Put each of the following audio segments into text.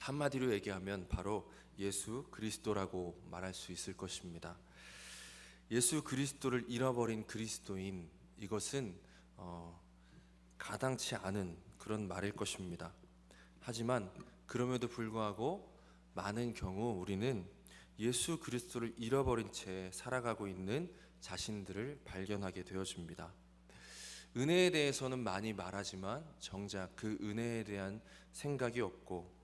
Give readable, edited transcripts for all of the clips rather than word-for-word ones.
한마디로 얘기하면 바로 예수 그리스도라고 말할 수 있을 것입니다. 예수 그리스도를 잃어버린 그리스도인, 이것은 가당치 않은 그런 말일 것입니다. 하지만 그럼에도 불구하고 많은 경우 우리는 예수 그리스도를 잃어버린 채 살아가고 있는 자신들을 발견하게 되어집니다. 은혜에 대해서는 많이 말하지만 정작 그 은혜에 대한 생각이 없고,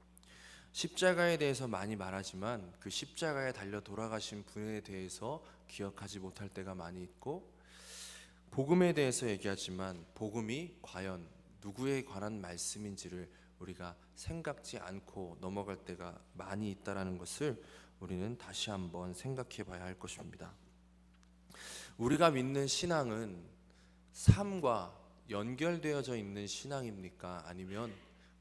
십자가에 대해서 많이 말하지만 그 십자가에 달려 돌아가신 분에 대해서 기억하지 못할 때가 많이 있고, 복음에 대해서 얘기하지만 복음이 과연 누구에 관한 말씀인지를 우리가 생각지 않고 넘어갈 때가 많이 있다는 것을 우리는 다시 한번 생각해 봐야 할 것입니다. 우리가 믿는 신앙은 삶과 연결되어져 있는 신앙입니까? 아니면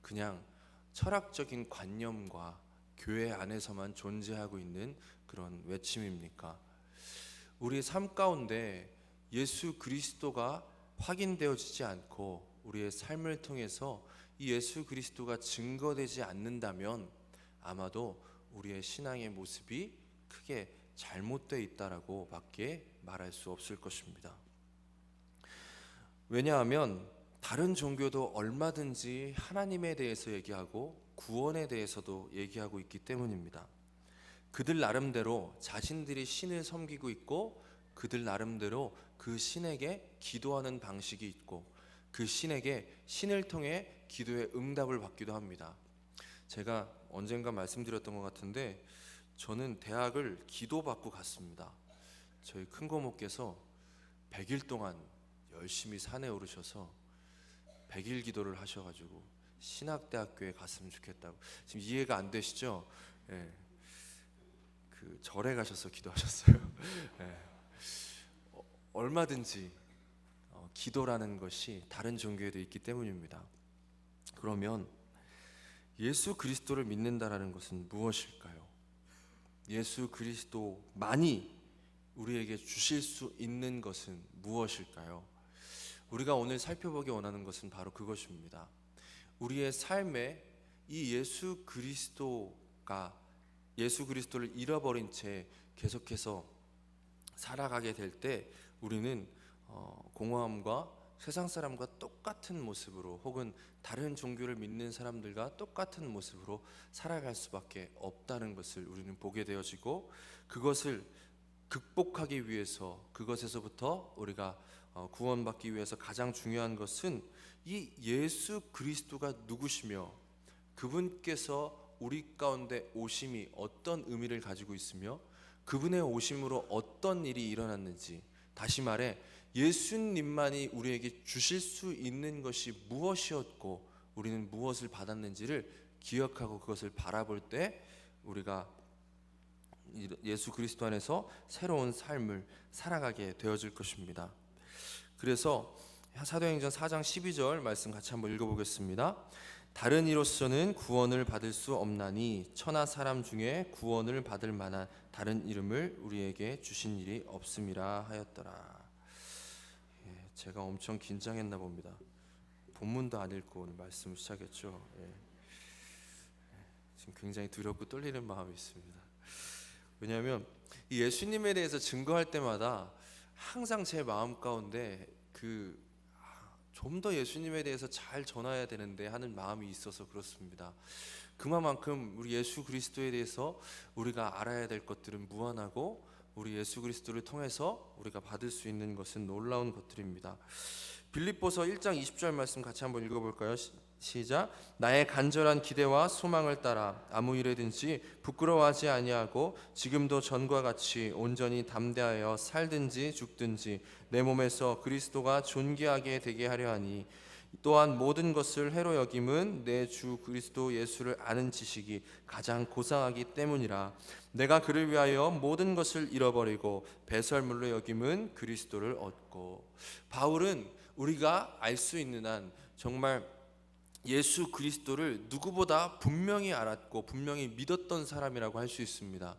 그냥 철학적인 관념과 교회 안에서만 존재하고 있는 그런 외침입니까? 우리의 삶 가운데 예수 그리스도가 확인되어지지 않고 우리의 삶을 통해서 이 예수 그리스도가 증거되지 않는다면 아마도 우리의 신앙의 모습이 크게 잘못되어 있다라고 밖에 말할 수 없을 것입니다. 왜냐하면 다른 종교도 얼마든지 하나님에 대해서 얘기하고 구원에 대해서도 얘기하고 있기 때문입니다. 그들 나름대로 자신들이 신을 섬기고 있고, 그들 나름대로 그 신에게 기도하는 방식이 있고, 그 신에게 신을 통해 기도의 응답을 받기도 합니다. 제가 언젠가 말씀드렸던 것 같은데, 저는 대학을 기도받고 갔습니다. 저희 큰고모께서 100일 동안 열심히 산에 오르셔서 100일 기도를 하셔가지고 신학대학교에 갔으면 좋겠다고. 지금 이해가 안 되시죠? 예. 그 절에 가셔서 기도하셨어요. 예. 얼마든지 기도라는 것이 다른 종교에도 있기 때문입니다. 그러면 예수 그리스도를 믿는다라는 것은 무엇일까요? 예수 그리스도만이 우리에게 주실 수 있는 것은 무엇일까요? 우리가 오늘 살펴보기 원하는 것은 바로 그것입니다. 우리의 삶에 이 예수 그리스도를 잃어버린 채 계속해서 살아가게 될 때 우리는 공허함과 세상 사람과 똑같은 모습으로, 혹은 다른 종교를 믿는 사람들과 똑같은 모습으로 살아갈 수밖에 없다는 것을 우리는 보게 되어지고, 그것을 극복하기 위해서, 그것에서부터 우리가 구원받기 위해서 가장 중요한 것은 이 예수 그리스도가 누구시며 그분께서 우리 가운데 오심이 어떤 의미를 가지고 있으며 그분의 오심으로 어떤 일이 일어났는지, 다시 말해 예수님만이 우리에게 주실 수 있는 것이 무엇이었고 우리는 무엇을 받았는지를 기억하고 그것을 바라볼 때 우리가 예수 그리스도 안에서 새로운 삶을 살아가게 되어질 것입니다. 그래서 사도행전 4장 12절 말씀 같이 한번 읽어보겠습니다. 다른 이로서는 구원을 받을 수 없나니 천하 사람 중에 구원을 받을 만한 다른 이름을 우리에게 주신 일이 없음이라 하였더라. 제가 엄청 긴장했나 봅니다. 본문도 안 읽고 오늘 말씀을 시작했죠. 지금 굉장히 두렵고 떨리는 마음이 있습니다. 왜냐하면 이 예수님에 대해서 증거할 때마다 항상 제 마음 가운데 좀 더 예수님에 대해서 잘 전해야 되는데 하는 마음이 있어서 그렇습니다. 그만큼 우리 예수 그리스도에 대해서 우리가 알아야 될 것들은 무한하고, 우리 예수 그리스도를 통해서 우리가 받을 수 있는 것은 놀라운 것들입니다. 빌립보서 1장 20절 말씀 같이 한번 읽어볼까요? 시작. 나의 간절한 기대와 소망을 따라 아무 일에든지 부끄러워하지 아니하고 지금도 전과 같이 온전히 담대하여 살든지 죽든지 내 몸에서 그리스도가 존귀하게 되게 하려 하니, 또한 모든 것을 해로 여김은 내 주 그리스도 예수를 아는 지식이 가장 고상하기 때문이라. 내가 그를 위하여 모든 것을 잃어버리고 배설물로 여김은 그리스도를 얻고. 바울은 우리가 알 수 있는 한 정말 예수 그리스도를 누구보다 분명히 알았고 분명히 믿었던 사람이라고 할 수 있습니다.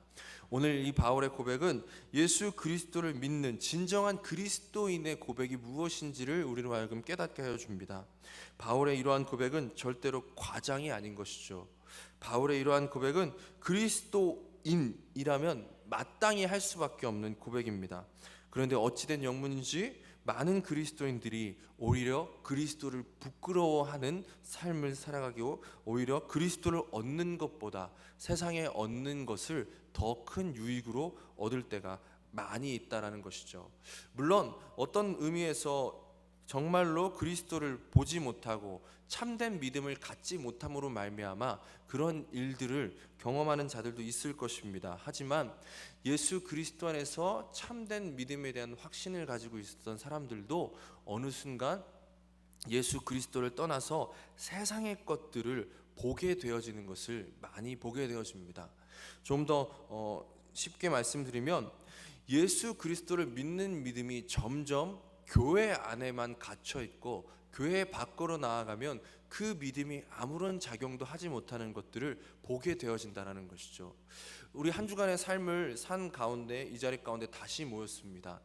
오늘 이 바울의 고백은 예수 그리스도를 믿는 진정한 그리스도인의 고백이 무엇인지를 우리로 하여금 깨닫게 하여 줍니다. 바울의 이러한 고백은 절대로 과장이 아닌 것이죠. 바울의 이러한 고백은 그리스도인이라면 마땅히 할 수밖에 없는 고백입니다. 그런데 어찌된 영문인지 많은 그리스도인들이 오히려 그리스도를 부끄러워하는 삶을 살아가고 오히려 그리스도를 얻는 것보다 세상에 얻는 것을 더 큰 유익으로 얻을 때가 많이 있다라는 것이죠. 물론 어떤 의미에서 정말로 그리스도를 보지 못하고 참된 믿음을 갖지 못함으로 말미암아 그런 일들을 경험하는 자들도 있을 것입니다. 하지만 예수 그리스도 안에서 참된 믿음에 대한 확신을 가지고 있었던 사람들도 어느 순간 예수 그리스도를 떠나서 세상의 것들을 보게 되어지는 것을 많이 보게 되어집니다. 좀 더 쉽게 말씀드리면 예수 그리스도를 믿는 믿음이 점점 교회 안에만 갇혀 있고 교회 밖으로 나아가면 그 믿음이 아무런 작용도 하지 못하는 것들을 보게 되어진다는 것이죠. 우리 한 주간의 삶을 산 가운데 이 자리 가운데 다시 모였습니다.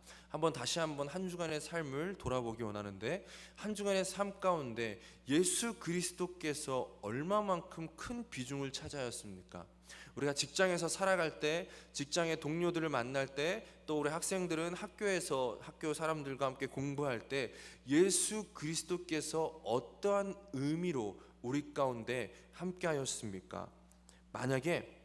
다시 한번 한 주간의 삶을 돌아보기 원하는데 한 주간의 삶 가운데 예수 그리스도께서 얼마만큼 큰 비중을 차지하였습니까? 우리가 직장에서 살아갈 때, 직장의 동료들을 만날 때, 또 우리 학생들은 학교에서 학교 사람들과 함께 공부할 때 예수 그리스도께서 어떠한 의미로 우리 가운데 함께 하였습니까? 만약에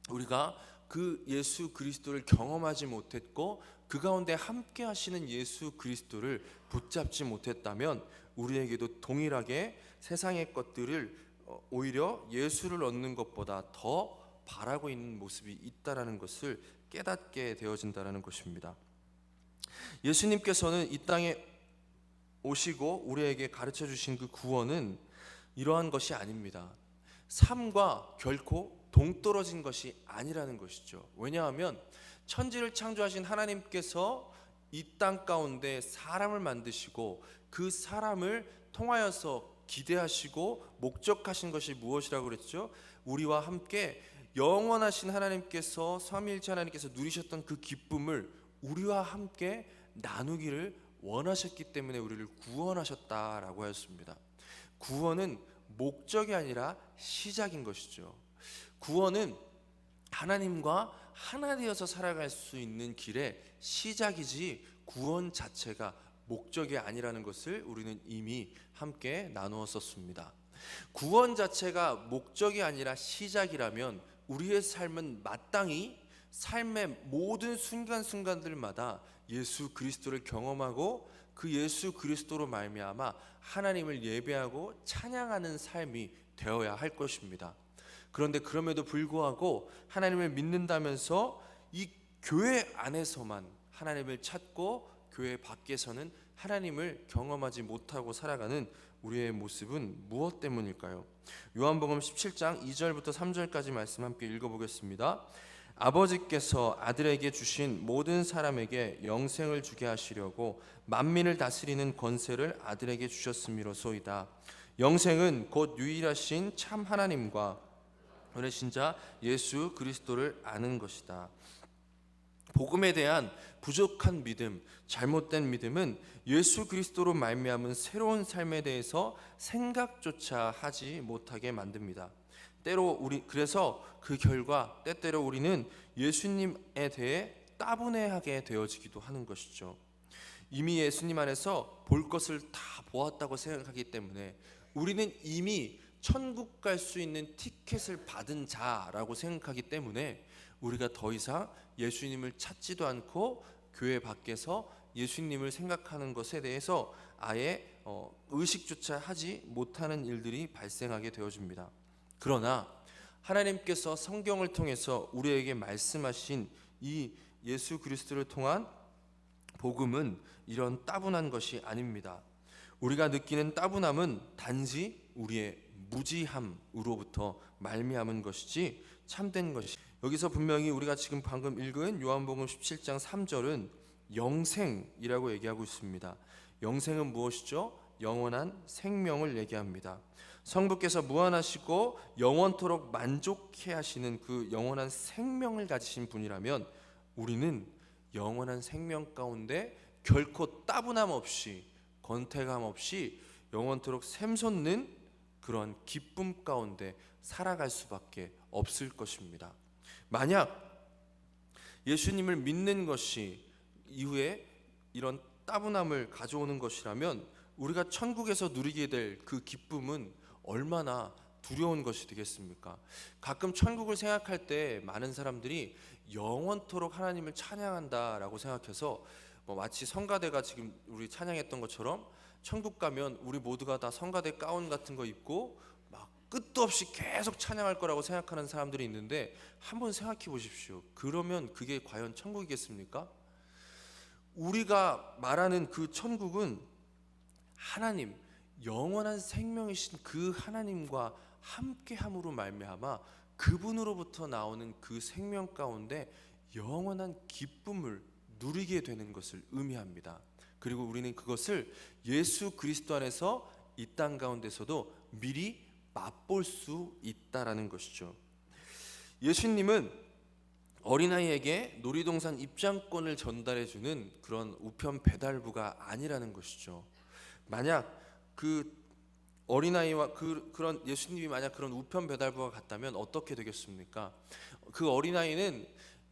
우리가 그 예수 그리스도를 경험하지 못했고 그 가운데 함께 하시는 예수 그리스도를 붙잡지 못했다면 우리에게도 동일하게 세상의 것들을 오히려 예수를 얻는 것보다 더 바라고 있는 모습이 있다라는 것을 깨닫게 되어진다라는 것입니다. 예수님께서는 이 땅에 오시고 우리에게 가르쳐 주신 그 구원은 이러한 것이 아닙니다. 삶과 결코 동떨어진 것이 아니라는 것이죠. 왜냐하면 천지를 창조하신 하나님께서 이 땅 가운데 사람을 만드시고 그 사람을 통하여서 기대하시고 목적하신 것이 무엇이라고 그랬죠? 우리와 함께 영원하신 하나님께서 삼위일체 하나님께서 누리셨던 그 기쁨을 우리와 함께 나누기를 원하셨기 때문에 우리를 구원하셨다라고 하였습니다. 구원은 목적이 아니라 시작인 것이죠. 구원은 하나님과 하나 되어서 살아갈 수 있는 길의 시작이지 구원 자체가 목적이 아니라는 것을 우리는 이미 함께 나누었었습니다. 구원 자체가 목적이 아니라 시작이라면 우리의 삶은 마땅히 삶의 모든 순간순간들마다 예수 그리스도를 경험하고 그 예수 그리스도로 말미암아 하나님을 예배하고 찬양하는 삶이 되어야 할 것입니다. 그런데 그럼에도 불구하고 하나님을 믿는다면서 이 교회 안에서만 하나님을 찾고 교회 밖에서는 하나님을 경험하지 못하고 살아가는 우리의 모습은 무엇 때문일까요? 요한복음 17장 2절부터 3절까지 말씀 함께 읽어보겠습니다. 아버지께서 아들에게 주신 모든 사람에게 영생을 주게 하시려고 만민을 다스리는 권세를 아들에게 주셨음이로소이다. 영생은 곧 유일하신 참 하나님과 보내신 자 예수 그리스도를 아는 것이다. 복음에 대한 부족한 믿음, 잘못된 믿음은 예수 그리스도로 말미암은 새로운 삶에 대해서 생각조차 하지 못하게 만듭니다. 그래서 그 결과 때때로 우리는 예수님에 대해 따분해하게 되어지기도 하는 것이죠. 이미 예수님 안에서 볼 것을 다 보았다고 생각하기 때문에 우리는 이미 천국 갈 수 있는 티켓을 받은 자라고 생각하기 때문에 우리가 더 이상 예수님을 찾지도 않고 교회 밖에서 예수님을 생각하는 것에 대해서 아예 의식조차 하지 못하는 일들이 발생하게 되어집니다. 그러나 하나님께서 성경을 통해서 우리에게 말씀하신 이 예수 그리스도를 통한 복음은 이런 따분한 것이 아닙니다. 우리가 느끼는 따분함은 단지 우리의 무지함으로부터 말미암은 것이지 참된 것이. 여기서 분명히 우리가 지금 방금 읽은 요한복음 17장 3절은 영생이라고 얘기하고 있습니다. 영생은 무엇이죠? 영원한 생명을 얘기합니다. 성부께서 무한하시고 영원토록 만족해 하시는 그 영원한 생명을 가지신 분이라면 우리는 영원한 생명 가운데 결코 따분함 없이 권태감 없이 영원토록 샘솟는 그런 기쁨 가운데 살아갈 수밖에 없을 것입니다. 만약 예수님을 믿는 것이 이후에 이런 따분함을 가져오는 것이라면 우리가 천국에서 누리게 될 그 기쁨은 얼마나 두려운 것이 되겠습니까? 가끔 천국을 생각할 때 많은 사람들이 영원토록 하나님을 찬양한다라고 생각해서 마치 성가대가 지금 우리 찬양했던 것처럼 천국 가면 우리 모두가 다 성가대 가운 같은 거 입고 막 끝도 없이 계속 찬양할 거라고 생각하는 사람들이 있는데 한번 생각해 보십시오. 그러면 그게 과연 천국이겠습니까? 우리가 말하는 그 천국은 하나님, 영원한 생명이신 그 하나님과 함께함으로 말미암아 그분으로부터 나오는 그 생명 가운데 영원한 기쁨을 누리게 되는 것을 의미합니다. 그리고 우리는 그것을 예수 그리스도 안에서 이 땅 가운데서도 미리 맛볼 수 있다라는 것이죠. 예수님은 어린아이에게 놀이동산 입장권을 전달해주는 그런 우편 배달부가 아니라는 것이죠. 만약 그 어린아이와 그런 예수님이 만약 그런 우편 배달부가 같다면 어떻게 되겠습니까? 그 어린아이는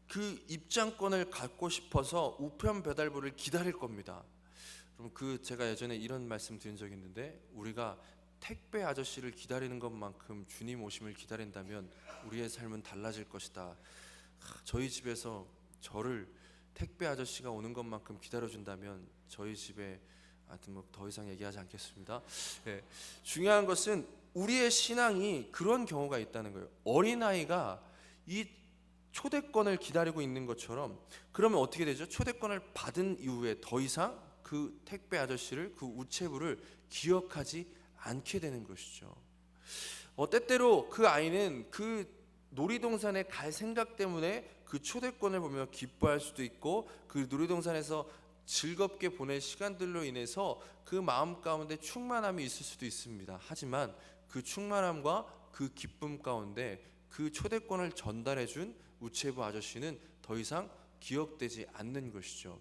그 입장권을 갖고 싶어서 우편 배달부를 기다릴 겁니다. 그럼 제가 예전에 이런 말씀 드린 적이 있는데, 우리가 택배 아저씨를 기다리는 것만큼 주님 오심을 기다린다면 우리의 삶은 달라질 것이다. 저희 집에서 저를 택배 아저씨가 오는 것만큼 기다려준다면 저희 집에, 하여튼 더 이상 얘기하지 않겠습니다. 네. 중요한 것은 우리의 신앙이 그런 경우가 있다는 거예요. 어린아이가 이 초대권을 기다리고 있는 것처럼, 그러면 어떻게 되죠? 초대권을 받은 이후에 더 이상 그 택배 아저씨를, 그 우체부를 기억하지 않게 되는 것이죠. 때때로 그 아이는 그 놀이동산에 갈 생각 때문에 그 초대권을 보며 기뻐할 수도 있고, 그 놀이동산에서 즐겁게 보낼 시간들로 인해서 그 마음 가운데 충만함이 있을 수도 있습니다. 하지만 그 충만함과 그 기쁨 가운데 그 초대권을 전달해준 우체부 아저씨는 더 이상 기억되지 않는 것이죠.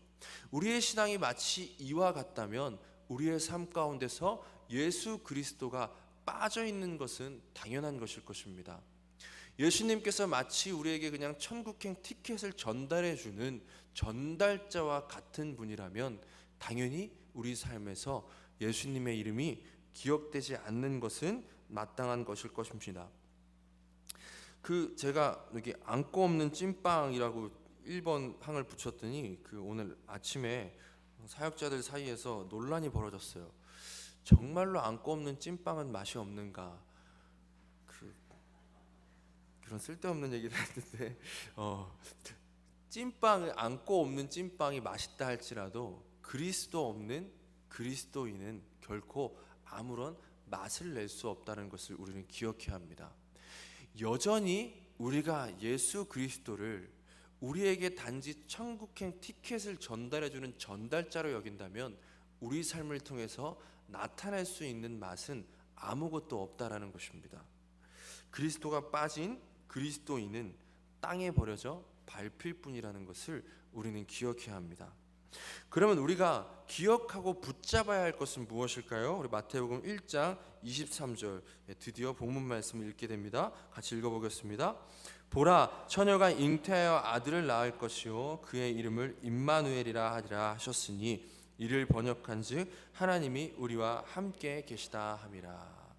우리의 신앙이 마치 이와 같다면 우리의 삶 가운데서 예수 그리스도가 빠져 있는 것은 당연한 것일 것입니다. 예수님께서 마치 우리에게 그냥 천국행 티켓을 전달해주는 전달자와 같은 분이라면 당연히 우리 삶에서 예수님의 이름이 기억되지 않는 것은 마땅한 것일 것입니다. 제가 여기 안고 없는 찐빵이라고 1번 항을 붙였더니 오늘 아침에 사역자들 사이에서 논란이 벌어졌어요. 정말로 안고 없는 찐빵은 맛이 없는가? 그런 쓸데없는 얘기를 했는데, 찐빵을 안고 없는 찐빵이 맛있다 할지라도 그리스도 없는 그리스도인은 결코 아무런 맛을 낼 수 없다는 것을 우리는 기억해야 합니다. 여전히 우리가 예수 그리스도를 우리에게 단지 천국행 티켓을 전달해주는 전달자로 여긴다면 우리 삶을 통해서 나타낼 수 있는 맛은 아무것도 없다라는 것입니다. 그리스도가 빠진 그리스도인은 땅에 버려져 밟힐 뿐이라는 것을 우리는 기억해야 합니다. 그러면 우리가 기억하고 붙잡아야 할 것은 무엇일까요? 우리 마태복음 1장 23절, 드디어 본문 말씀을 읽게 됩니다. 같이 읽어보겠습니다. 보라, 처녀가 잉태하여 아들을 낳을 것이요 그의 이름을 임마누엘이라 하리라 하셨으니 이를 번역한즉 하나님이 우리와 함께 계시다 함이라.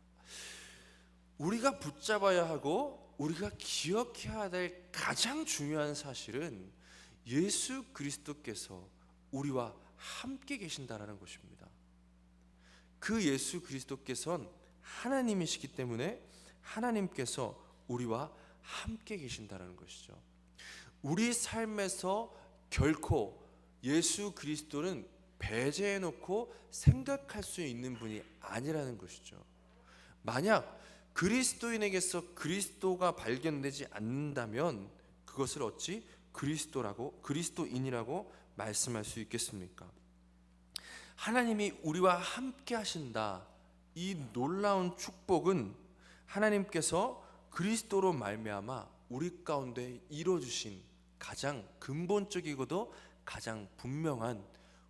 우리가 붙잡아야 하고 우리가 기억해야 될 가장 중요한 사실은 예수 그리스도께서 우리와 함께 계신다라는 것입니다. 그 예수 그리스도께서는 하나님이시기 때문에 하나님께서 우리와 함께 계신다라는 것이죠. 우리 삶에서 결코 예수 그리스도는 배제해 놓고 생각할 수 있는 분이 아니라는 것이죠. 만약 그리스도인에게서 그리스도가 발견되지 않는다면 그것을 어찌 그리스도인이라고 말씀할 수 있겠습니까? 하나님이 우리와 함께 하신다, 이 놀라운 축복은 하나님께서 그리스도로 말미암아 우리 가운데 이루어주신 가장 근본적이고도 가장 분명한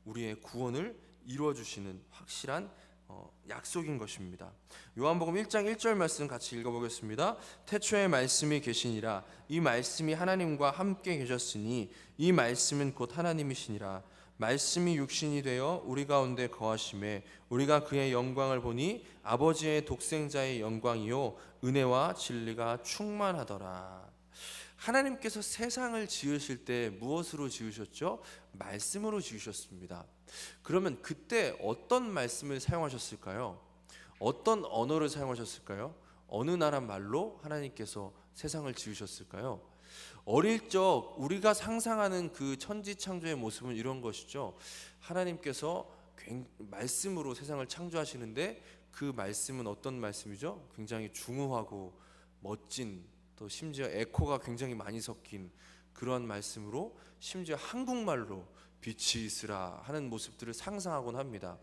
우리의 구원을 이루어주시는 확실한 약속인 것입니다. 요한복음 1장 1절 말씀 같이 읽어보겠습니다. 태초에 말씀이 계시니라. 이 말씀이 하나님과 함께 계셨으니 이 말씀은 곧 하나님이시니라. 말씀이 육신이 되어 우리 가운데 거하심에 우리가 그의 영광을 보니 아버지의 독생자의 영광이요 은혜와 진리가 충만하더라. 하나님께서 세상을 지으실 때 무엇으로 지으셨죠? 말씀으로 지으셨습니다. 그러면 그때 어떤 말씀을 사용하셨을까요? 어떤 언어를 사용하셨을까요? 어느 나라 말로 하나님께서 세상을 지으셨을까요? 어릴 적 우리가 상상하는 그 천지창조의 모습은 이런 것이죠. 하나님께서 말씀으로 세상을 창조하시는데 그 말씀은 어떤 말씀이죠? 굉장히 중후하고 멋진, 또 심지어 에코가 굉장히 많이 섞인 그러한 말씀으로, 심지어 한국말로 빛이 있으라 하는 모습들을 상상하곤 합니다.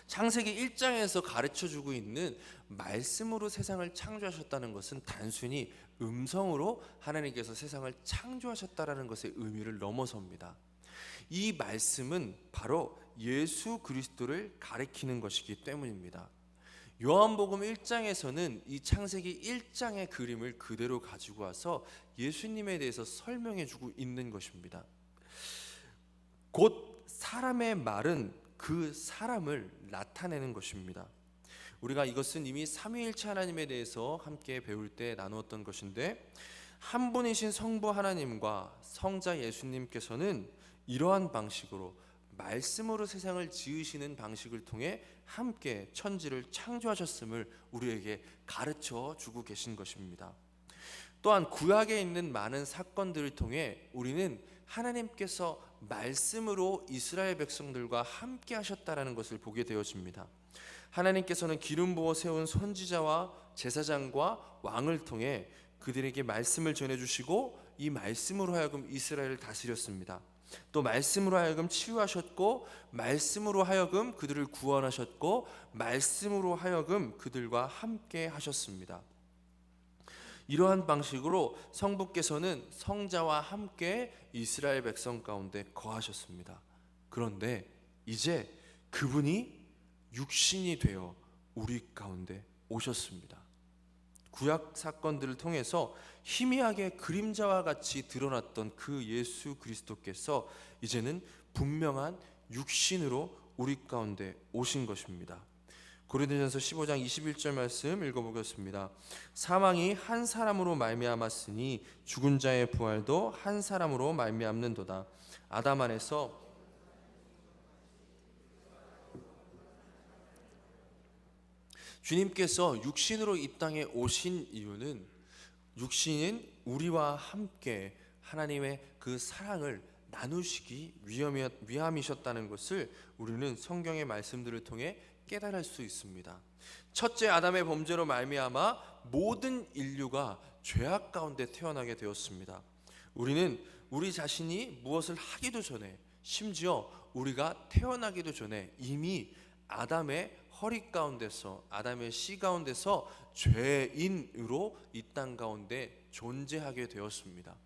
창세기 1장에서 가르쳐주고 있는 말씀으로 세상을 창조하셨다는 것은 단순히 음성으로 하나님께서 세상을 창조하셨다라는 것의 의미를 넘어섭니다. 이 말씀은 바로 예수 그리스도를 가리키는 것이기 때문입니다. 요한복음 1장에서는 이 창세기 1장의 그림을 그대로 가지고 와서 예수님에 대해서 설명해 주고 있는 것입니다. 곧 사람의 말은 그 사람을 나타내는 것입니다. 우리가 이것은 이미 삼위일체 하나님에 대해서 함께 배울 때 나누었던 것인데, 한 분이신 성부 하나님과 성자 예수님께서는 이러한 방식으로 말씀으로 세상을 지으시는 방식을 통해 함께 천지를 창조하셨음을 우리에게 가르쳐 주고 계신 것입니다. 또한 구약에 있는 많은 사건들을 통해 우리는 하나님께서 말씀으로 이스라엘 백성들과 함께 하셨다라는 것을 보게 되어집니다. 하나님께서는 기름 부어 세운 선지자와 제사장과 왕을 통해 그들에게 말씀을 전해주시고 이 말씀으로 하여금 이스라엘을 다스렸습니다. 또 말씀으로 하여금 치유하셨고, 말씀으로 하여금 그들을 구원하셨고, 말씀으로 하여금 그들과 함께 하셨습니다. 이러한 방식으로 성부께서는 성자와 함께 이스라엘 백성 가운데 거하셨습니다. 그런데 이제 그분이 육신이 되어 우리 가운데 오셨습니다. 구약 사건들을 통해서 희미하게 그림자와 같이 드러났던 그 예수 그리스도께서 이제는 분명한 육신으로 우리 가운데 오신 것입니다. 고린도전서 15장 21절 말씀 읽어보겠습니다. 사망이 한 사람으로 말미암았으니 죽은 자의 부활도 한 사람으로 말미암는도다. 아담 안에서 주님께서 육신으로 이 땅에 오신 이유는, 육신인 우리와 함께 하나님의 그 사랑을 나누시기 위함이셨다는 것을 우리는 성경의 말씀들을 통해 깨달을 수 있습니다. 첫째 아담의 범죄로 말미암아 모든 인류가 죄악 가운데 태어나게 되었습니다. 우리는 우리 자신이 무엇을 하기도 전에, 심지어 우리가 태어나기도 전에 이미 아담의 허리 가운데서, 아담의 씨 가운데서 죄인으로 이 땅 가운데 존재하게 되었습니다.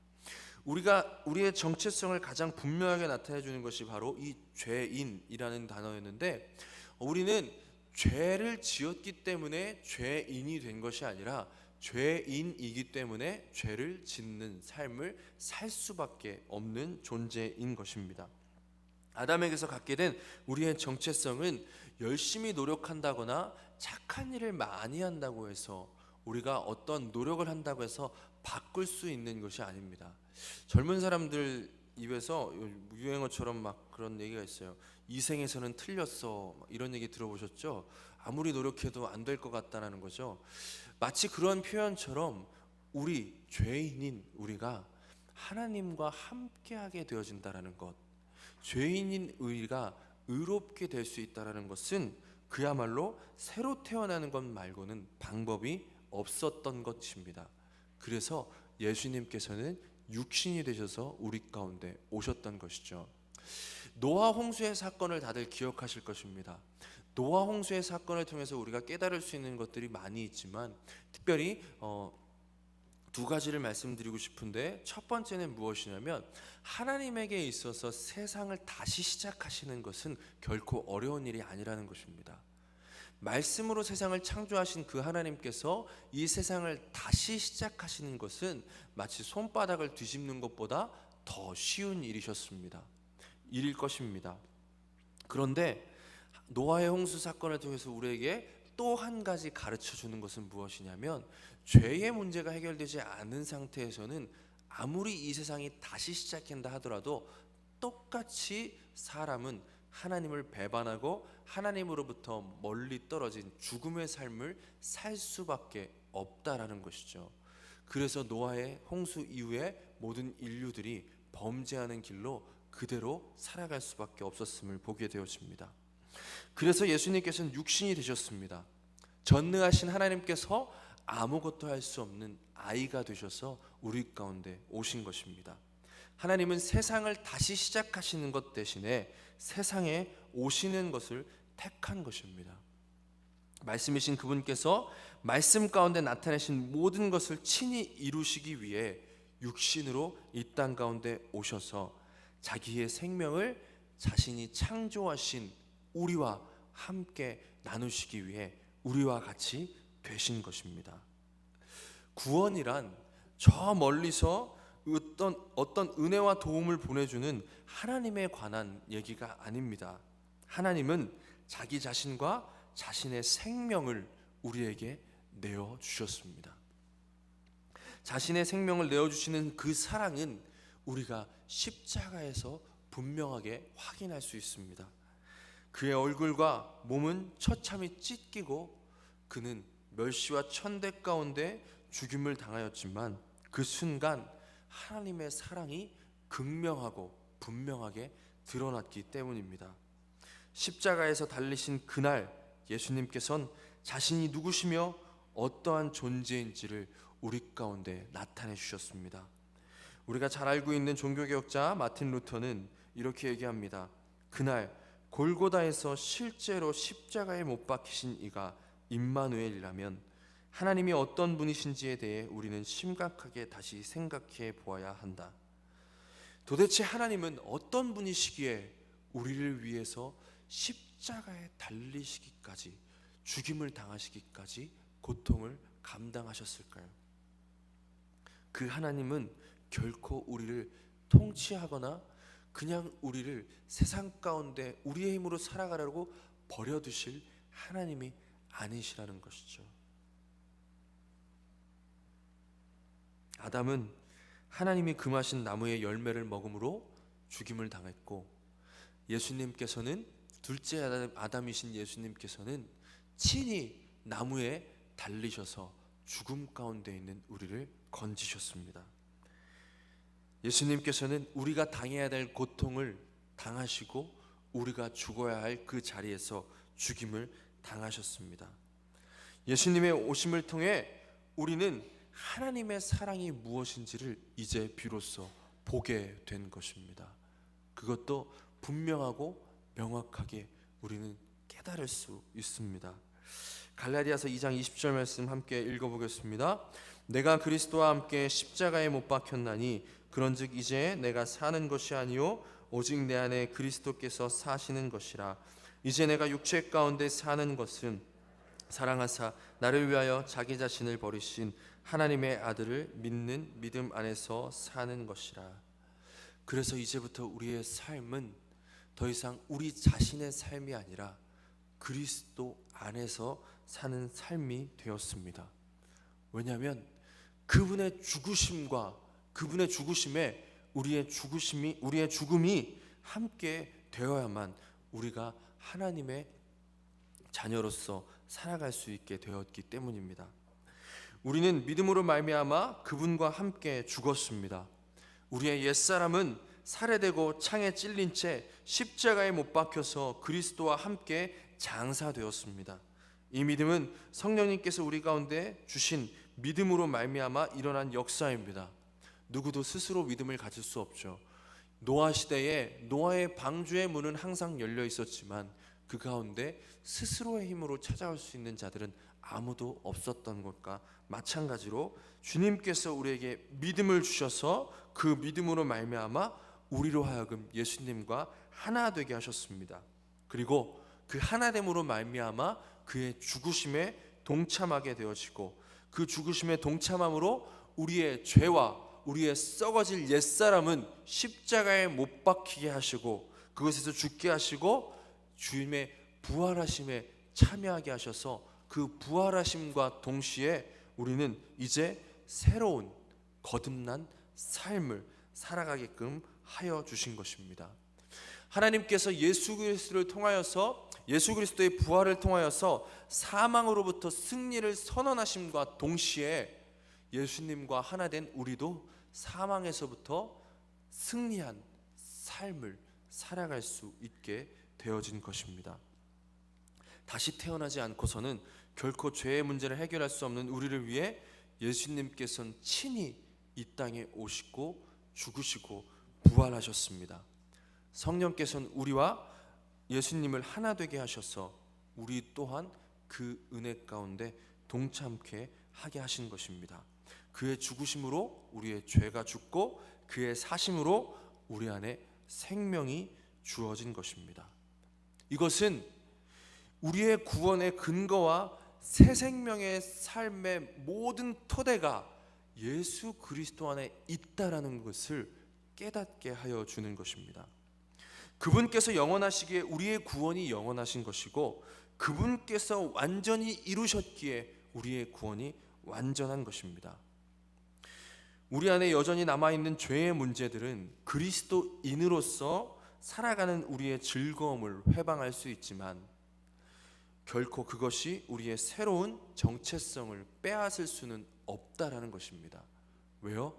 우리의 정체성을 가장 분명하게 나타내 주는 것이 바로 이 죄인이라는 단어였는데, 우리는 죄를 지었기 때문에 죄인이 된 것이 아니라 죄인이기 때문에 죄를 짓는 삶을 살 수밖에 없는 존재인 것입니다. 아담에게서 갖게 된 우리의 정체성은 열심히 노력한다거나 착한 일을 많이 한다고 해서, 우리가 어떤 노력을 한다고 해서 바꿀 수 있는 것이 아닙니다. 젊은 사람들 입에서 유행어처럼 막 그런 얘기가 있어요. 이 생에서는 틀렸어, 이런 얘기 들어보셨죠? 아무리 노력해도 안 될 것 같다는 거죠. 마치 그런 표현처럼 우리 죄인인 우리가 하나님과 함께하게 되어진다는 것, 죄인인 우리가 의롭게 될 수 있다는 것은 그야말로 새로 태어나는 것 말고는 방법이 없었던 것입니다. 그래서 예수님께서는 육신이 되셔서 우리 가운데 오셨던 것이죠. 노아 홍수의 사건을 다들 기억하실 것입니다. 노아 홍수의 사건을 통해서 우리가 깨달을 수 있는 것들이 많이 있지만 특별히 두 가지를 말씀드리고 싶은데, 첫 번째는 무엇이냐면 하나님에게 있어서 세상을 다시 시작하시는 것은 결코 어려운 일이 아니라는 것입니다. 말씀으로 세상을 창조하신 그 하나님께서 이 세상을 다시 시작하시는 것은 마치 손바닥을 뒤집는 것보다 더 쉬운 일일 것입니다. 그런데 노아의 홍수 사건을 통해서 우리에게 또 한 가지 가르쳐 주는 것은 무엇이냐면, 죄의 문제가 해결되지 않은 상태에서는 아무리 이 세상이 다시 시작한다 하더라도 똑같이 사람은 하나님을 배반하고 하나님으로부터 멀리 떨어진 죽음의 삶을 살 수밖에 없다라는 것이죠. 그래서 노아의 홍수 이후에 모든 인류들이 범죄하는 길로 그대로 살아갈 수밖에 없었음을 보게 되어집니다. 그래서 예수님께서는 육신이 되셨습니다. 전능하신 하나님께서 아무것도 할 수 없는 아이가 되셔서 우리 가운데 오신 것입니다. 하나님은 세상을 다시 시작하시는 것 대신에 세상에 오시는 것을 택한 것입니다. 말씀이신 그분께서 말씀 가운데 나타내신 모든 것을 친히 이루시기 위해 육신으로 이 땅 가운데 오셔서 자기의 생명을 자신이 창조하신 우리와 함께 나누시기 위해 우리와 같이 되신 것입니다. 구원이란 저 멀리서 어떤 은혜와 도움을 보내주는 하나님에 관한 얘기가 아닙니다. 하나님은 자기 자신과 자신의 생명을 우리에게 내어주셨습니다. 자신의 생명을 내어주시는 그 사랑은 우리가 십자가에서 분명하게 확인할 수 있습니다. 그의 얼굴과 몸은 처참히 찢기고 그는 멸시와 천대 가운데 죽임을 당하였지만 그 순간 하나님의 사랑이 극명하고 분명하게 드러났기 때문입니다. 십자가에서 달리신 그날 예수님께서는 자신이 누구시며 어떠한 존재인지를 우리 가운데 나타내 주셨습니다. 우리가 잘 알고 있는 종교개혁자 마틴 루터는 이렇게 얘기합니다. 그날 골고다에서 실제로 십자가에 못 박히신 이가 임마누엘이라면 하나님이 어떤 분이신지에 대해 우리는 심각하게 다시 생각해 보아야 한다. 도대체 하나님은 어떤 분이시기에 우리를 위해서 십자가에 달리시기까지, 죽임을 당하시기까지 고통을 감당하셨을까요? 그 하나님은 결코 우리를 통치하거나 그냥 우리를 세상 가운데 우리의 힘으로 살아가려고 버려두실 하나님이 아니시라는 것이죠. 아담은 하나님이 금하신 나무의 열매를 먹음으로 죽임을 당했고, 예수님께서는 둘째 아담이신 예수님께서는 친히 나무에 달리셔서 죽음 가운데 있는 우리를 건지셨습니다. 예수님께서는 우리가 당해야 될 고통을 당하시고 우리가 죽어야 할 그 자리에서 죽임을 당하셨습니다. 예수님의 오심을 통해 우리는 하나님의 사랑이 무엇인지를 이제 비로소 보게 된 것입니다. 그것도 분명하고 명확하게 우리는 깨달을 수 있습니다. 갈라디아서 2장 20절 말씀 함께 읽어보겠습니다. 내가 그리스도와 함께 십자가에 못 박혔나니 그런즉 이제 내가 사는 것이 아니요 오직 내 안에 그리스도께서 사시는 것이라. 이제 내가 육체 가운데 사는 것은 사랑하사 나를 위하여 자기 자신을 버리신 하나님의 아들을 믿는 믿음 안에서 사는 것이라. 그래서 이제부터 우리의 삶은 더 이상 우리 자신의 삶이 아니라 그리스도 안에서 사는 삶이 되었습니다. 왜냐하면 그분의 죽으심과 그분의 죽으심에 우리의 죽음이 함께 되어야만 우리가 하나님의 자녀로서 살아갈 수 있게 되었기 때문입니다. 우리는 믿음으로 말미암아 그분과 함께 죽었습니다. 우리의 옛사람은 살해되고 창에 찔린 채 십자가에 못 박혀서 그리스도와 함께 장사되었습니다. 이 믿음은 성령님께서 우리 가운데 주신 믿음으로 말미암아 일어난 역사입니다. 누구도 스스로 믿음을 가질 수 없죠. 노아 시대에 노아의 방주의 문은 항상 열려 있었지만 그 그 가운데 스스로의 힘으로 찾아올 수 있는 자들은 아무도 없었던 것과 마찬가지로 주님께서 우리에게 믿음을 주셔서 그 믿음으로 말미암아 우리로 하여금 예수님과 하나 되게 하셨습니다. 그리고 그 하나됨으로 말미암아 그의 죽으심에 동참하게 되어지고 그 죽으심에 동참함으로 우리의 죄와 우리의 썩어질 옛사람은 십자가에 못 박히게 하시고 그것에서 죽게 하시고 주님의 부활하심에 참여하게 하셔서 그 부활하심과 동시에 우리는 이제 새로운 거듭난 삶을 살아가게끔 하여 주신 것입니다. 하나님께서 예수 그리스도를 통하여서 예수 그리스도의 부활을 통하여서 사망으로부터 승리를 선언하심과 동시에 예수님과 하나 된 우리도 사망에서부터 승리한 삶을 살아갈 수 있게 되어진 것입니다. 다시 태어나지 않고서는 결코 죄의 문제를 해결할 수 없는 우리를 위해 예수님께서는 친히 이 땅에 오시고 죽으시고 부활하셨습니다. 성령께서는 우리와 예수님을 하나 되게 하셔서 우리 또한 그 은혜 가운데 동참케 하게 하신 것입니다. 그의 죽으심으로 우리의 죄가 죽고 그의 사심으로 우리 안에 생명이 주어진 것입니다. 이것은 우리의 구원의 근거와 새 생명의 삶의 모든 토대가 예수 그리스도 안에 있다라는 것을 깨닫게 하여 주는 것입니다. 그분께서 영원하시기에 우리의 구원이 영원하신 것이고 그분께서 완전히 이루셨기에 우리의 구원이 완전한 것입니다. 우리 안에 여전히 남아있는 죄의 문제들은 그리스도인으로서 살아가는 우리의 즐거움을 회방할 수 있지만 결코 그것이 우리의 새로운 정체성을 빼앗을 수는 없다라는 것입니다. 왜요?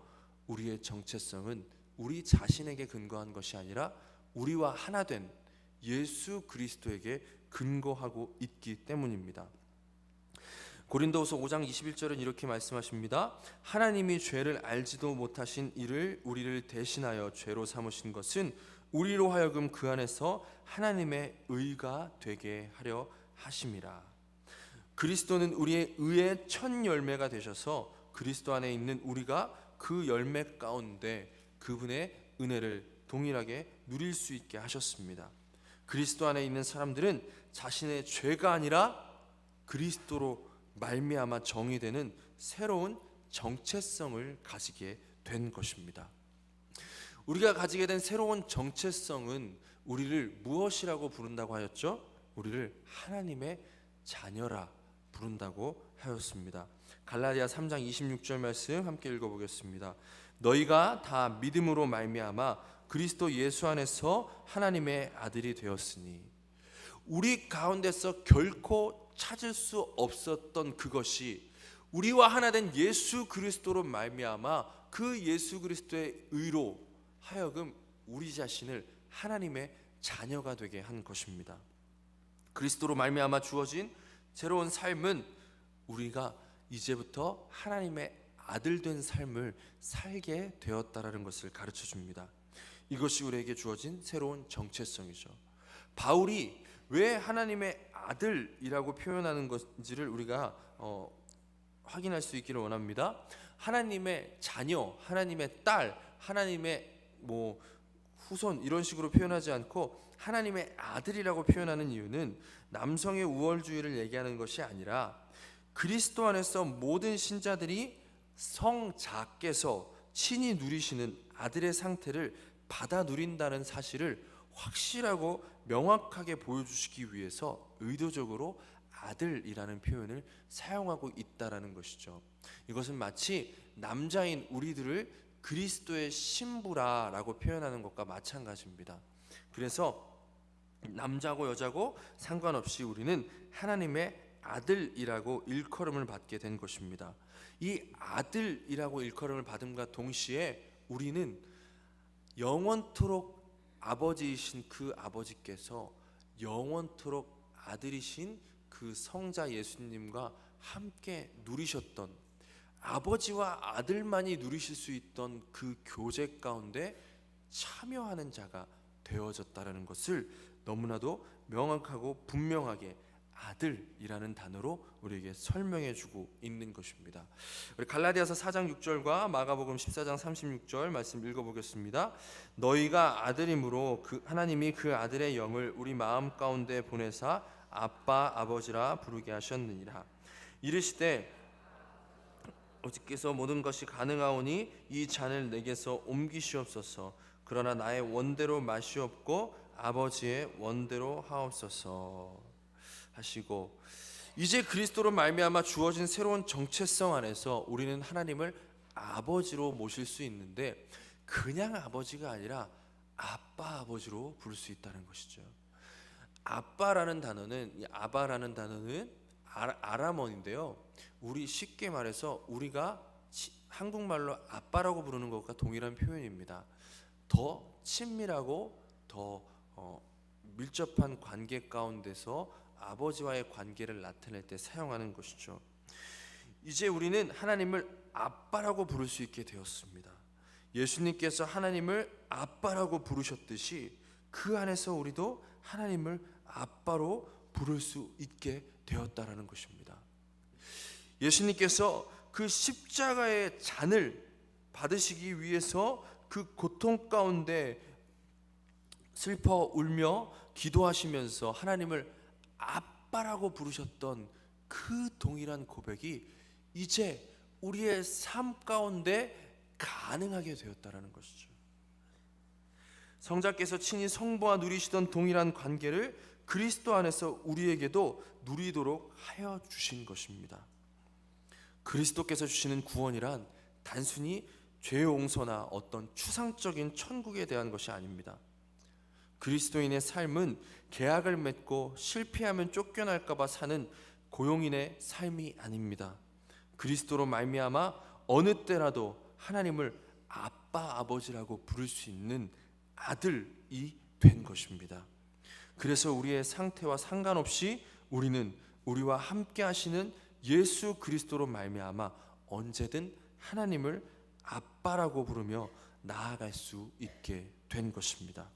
우리의 정체성은 우리 자신에게 근거한 것이 아니라 우리와 하나 된 예수 그리스도에게 근거하고 있기 때문입니다. 고린도후서 5장 21절은 이렇게 말씀하십니다. 하나님이 죄를 알지도 못하신 이를 우리를 대신하여 죄로 삼으신 것은 우리로 하여금 그 안에서 하나님의 의가 되게 하려 하심이라. 그리스도는 우리의 의의 첫 열매가 되셔서 그리스도 안에 있는 우리가 그 열매 가운데 그분의 은혜를 동일하게 누릴 수 있게 하셨습니다. 그리스도 안에 있는 사람들은 자신의 죄가 아니라 그리스도로 말미암아 정의되는 새로운 정체성을 가지게 된 것입니다. 우리가 가지게 된 새로운 정체성은 우리를 무엇이라고 부른다고 하였죠? 우리를 하나님의 자녀라 부른다고 하였습니다. 갈라디아 3장 26절 말씀 함께 읽어보겠습니다. 너희가 다 믿음으로 말미암아 그리스도 예수 안에서 하나님의 아들이 되었으니. 우리 가운데서 결코 찾을 수 없었던 그것이 우리와 하나 된 예수 그리스도로 말미암아 그 예수 그리스도의 의로 하여금 우리 자신을 하나님의 자녀가 되게 한 것입니다. 그리스도로 말미암아 주어진 새로운 삶은 우리가 이제부터 하나님의 아들 된 삶을 살게 되었다라는 것을 가르쳐 줍니다. 이것이 우리에게 주어진 새로운 정체성이죠. 바울이 왜 하나님의 아들이라고 표현하는 것인지를 우리가 확인할 수 있기를 원합니다. 하나님의 자녀, 하나님의 딸, 하나님의 후손 이런 식으로 표현하지 않고 하나님의 아들이라고 표현하는 이유는 남성의 우월주의를 얘기하는 것이 아니라 그리스도 안에서 모든 신자들이 성자께서 친히 누리시는 아들의 상태를 받아 누린다는 사실을 확실하고 명확하게 보여주시기 위해서 의도적으로 아들이라는 표현을 사용하고 있다라는 것이죠. 이것은 마치 남자인 우리들을 그리스도의 신부라라고 표현하는 것과 마찬가지입니다. 그래서 남자고 여자고 상관없이 우리는 하나님의 아들이라고 일컬음을 받게 된 것입니다. 이 아들이라고 일컬음을 받음과 동시에 우리는 영원토록 아버지이신 그 아버지께서 영원토록 아들이신 그 성자 예수님과 함께 누리셨던, 아버지와 아들만이 누리실 수 있던 그 교제 가운데 참여하는 자가 되어졌다라는 것을 너무나도 명확하고 분명하게 아들이라는 단어로 우리에게 설명해 주고 있는 것입니다. 우리 갈라디아서 4장 6절과 마가복음 14장 36절 말씀 읽어보겠습니다. 너희가 아들이므로 하나님이 그 아들의 영을 우리 마음 가운데 보내사 아빠 아버지라 부르게 하셨느니라. 이르시되 아버지께서 모든 것이 가능하오니 이 잔을 내게서 옮기시옵소서. 그러나 나의 원대로 마시옵고 아버지의 원대로 하옵소서 하시고, 이제 그리스도로 말미암아 주어진 새로운 정체성 안에서 우리는 하나님을 아버지로 모실 수 있는데, 그냥 아버지가 아니라 아빠 아버지로 부를 수 있다는 것이죠. 아빠라는 단어는, 이 아바라는 단어는 아람어인데요, 우리 쉽게 말해서 우리가 한국말로 아빠라고 부르는 것과 동일한 표현입니다. 더 친밀하고 더 밀접한 관계 가운데서 아버지와의 관계를 나타낼 때 사용하는 것이죠. 이제 우리는 하나님을 아빠라고 부를 수 있게 되었습니다. 예수님께서 하나님을 아빠라고 부르셨듯이 그 안에서 우리도 하나님을 아빠로 부를 수 있게 되었다라는 것입니다. 예수님께서 그 십자가의 잔을 받으시기 위해서 그 고통 가운데 슬퍼 울며 기도하시면서 하나님을 아빠라고 부르셨던 그 동일한 고백이 이제 우리의 삶 가운데 가능하게 되었다라는 것이죠. 성자께서 친히 성부와 누리시던 동일한 관계를 그리스도 안에서 우리에게도 누리도록 하여 주신 것입니다. 그리스도께서 주시는 구원이란 단순히 죄 용서나 어떤 추상적인 천국에 대한 것이 아닙니다. 그리스도인의 삶은 계약을 맺고 실패하면 쫓겨날까 봐 사는 고용인의 삶이 아닙니다. 그리스도로 말미암아 어느 때라도 하나님을 아빠 아버지라고 부를 수 있는 아들이 된 것입니다. 그래서 우리의 상태와 상관없이 우리는 우리와 함께 하시는 예수 그리스도로 말미암아 언제든 하나님을 아빠라고 부르며 나아갈 수 있게 된 것입니다.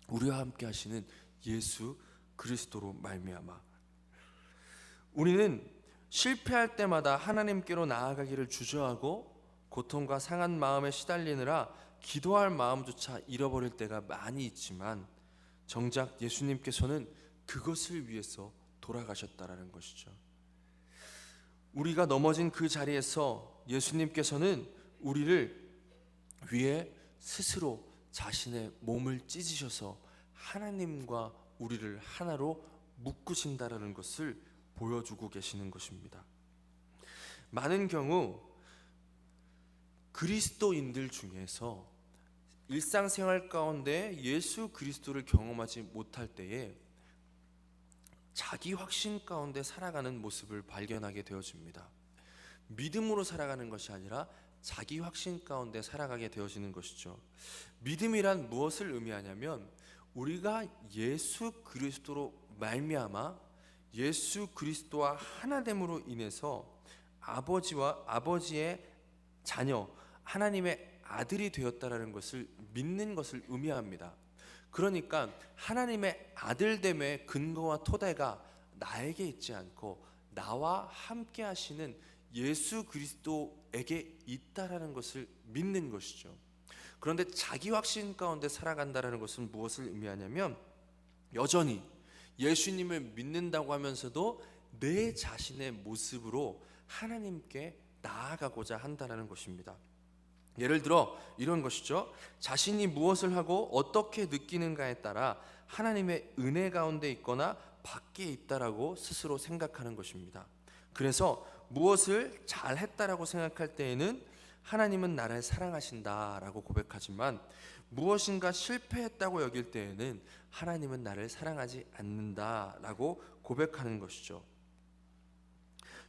우리와 함께 하시는 예수 그리스도로 말미암아 우리는 실패할 때마다 하나님께로 나아가기를 주저하고 고통과 상한 마음에 시달리느라 기도할 마음조차 잃어버릴 때가 많이 있지만, 정작 예수님께서는 그것을 위해서 돌아가셨다라는 것이죠. 우리가 넘어진 그 자리에서 예수님께서는 우리를 위해 스스로 자신의 몸을 찢으셔서 하나님과 우리를 하나로 묶으신다라는 것을 보여주고 계시는 것입니다. 많은 경우 그리스도인들 중에서 일상생활 가운데 예수 그리스도를 경험하지 못할 때에 자기 확신 가운데 살아가는 모습을 발견하게 되어집니다. 믿음으로 살아가는 것이 아니라 자기 확신 가운데 살아가게 되어지는 것이죠. 믿음이란 무엇을 의미하냐면 우리가 예수 그리스도로 말미암아 예수 그리스도와 하나됨으로 인해서 아버지의 자녀, 하나님의 아들이 되었다라는 것을 믿는 것을 의미합니다. 그러니까 하나님의 아들됨의 근거와 토대가 나에게 있지 않고 나와 함께 하시는 예수 그리스도에게 있다라는 것을 믿는 것이죠. 그런데 자기 확신 가운데 살아간다라는 것은 무엇을 의미하냐면 여전히 예수님을 믿는다고 하면서도 내 자신의 모습으로 하나님께 나아가고자 한다는 것입니다. 예를 들어 이런 것이죠. 자신이 무엇을 하고 어떻게 느끼는가에 따라 하나님의 은혜 가운데 있거나 밖에 있다라고 스스로 생각하는 것입니다. 그래서 무엇을 잘했다라고 생각할 때에는 하나님은 나를 사랑하신다라고 고백하지만 무엇인가 실패했다고 여길 때에는 하나님은 나를 사랑하지 않는다라고 고백하는 것이죠.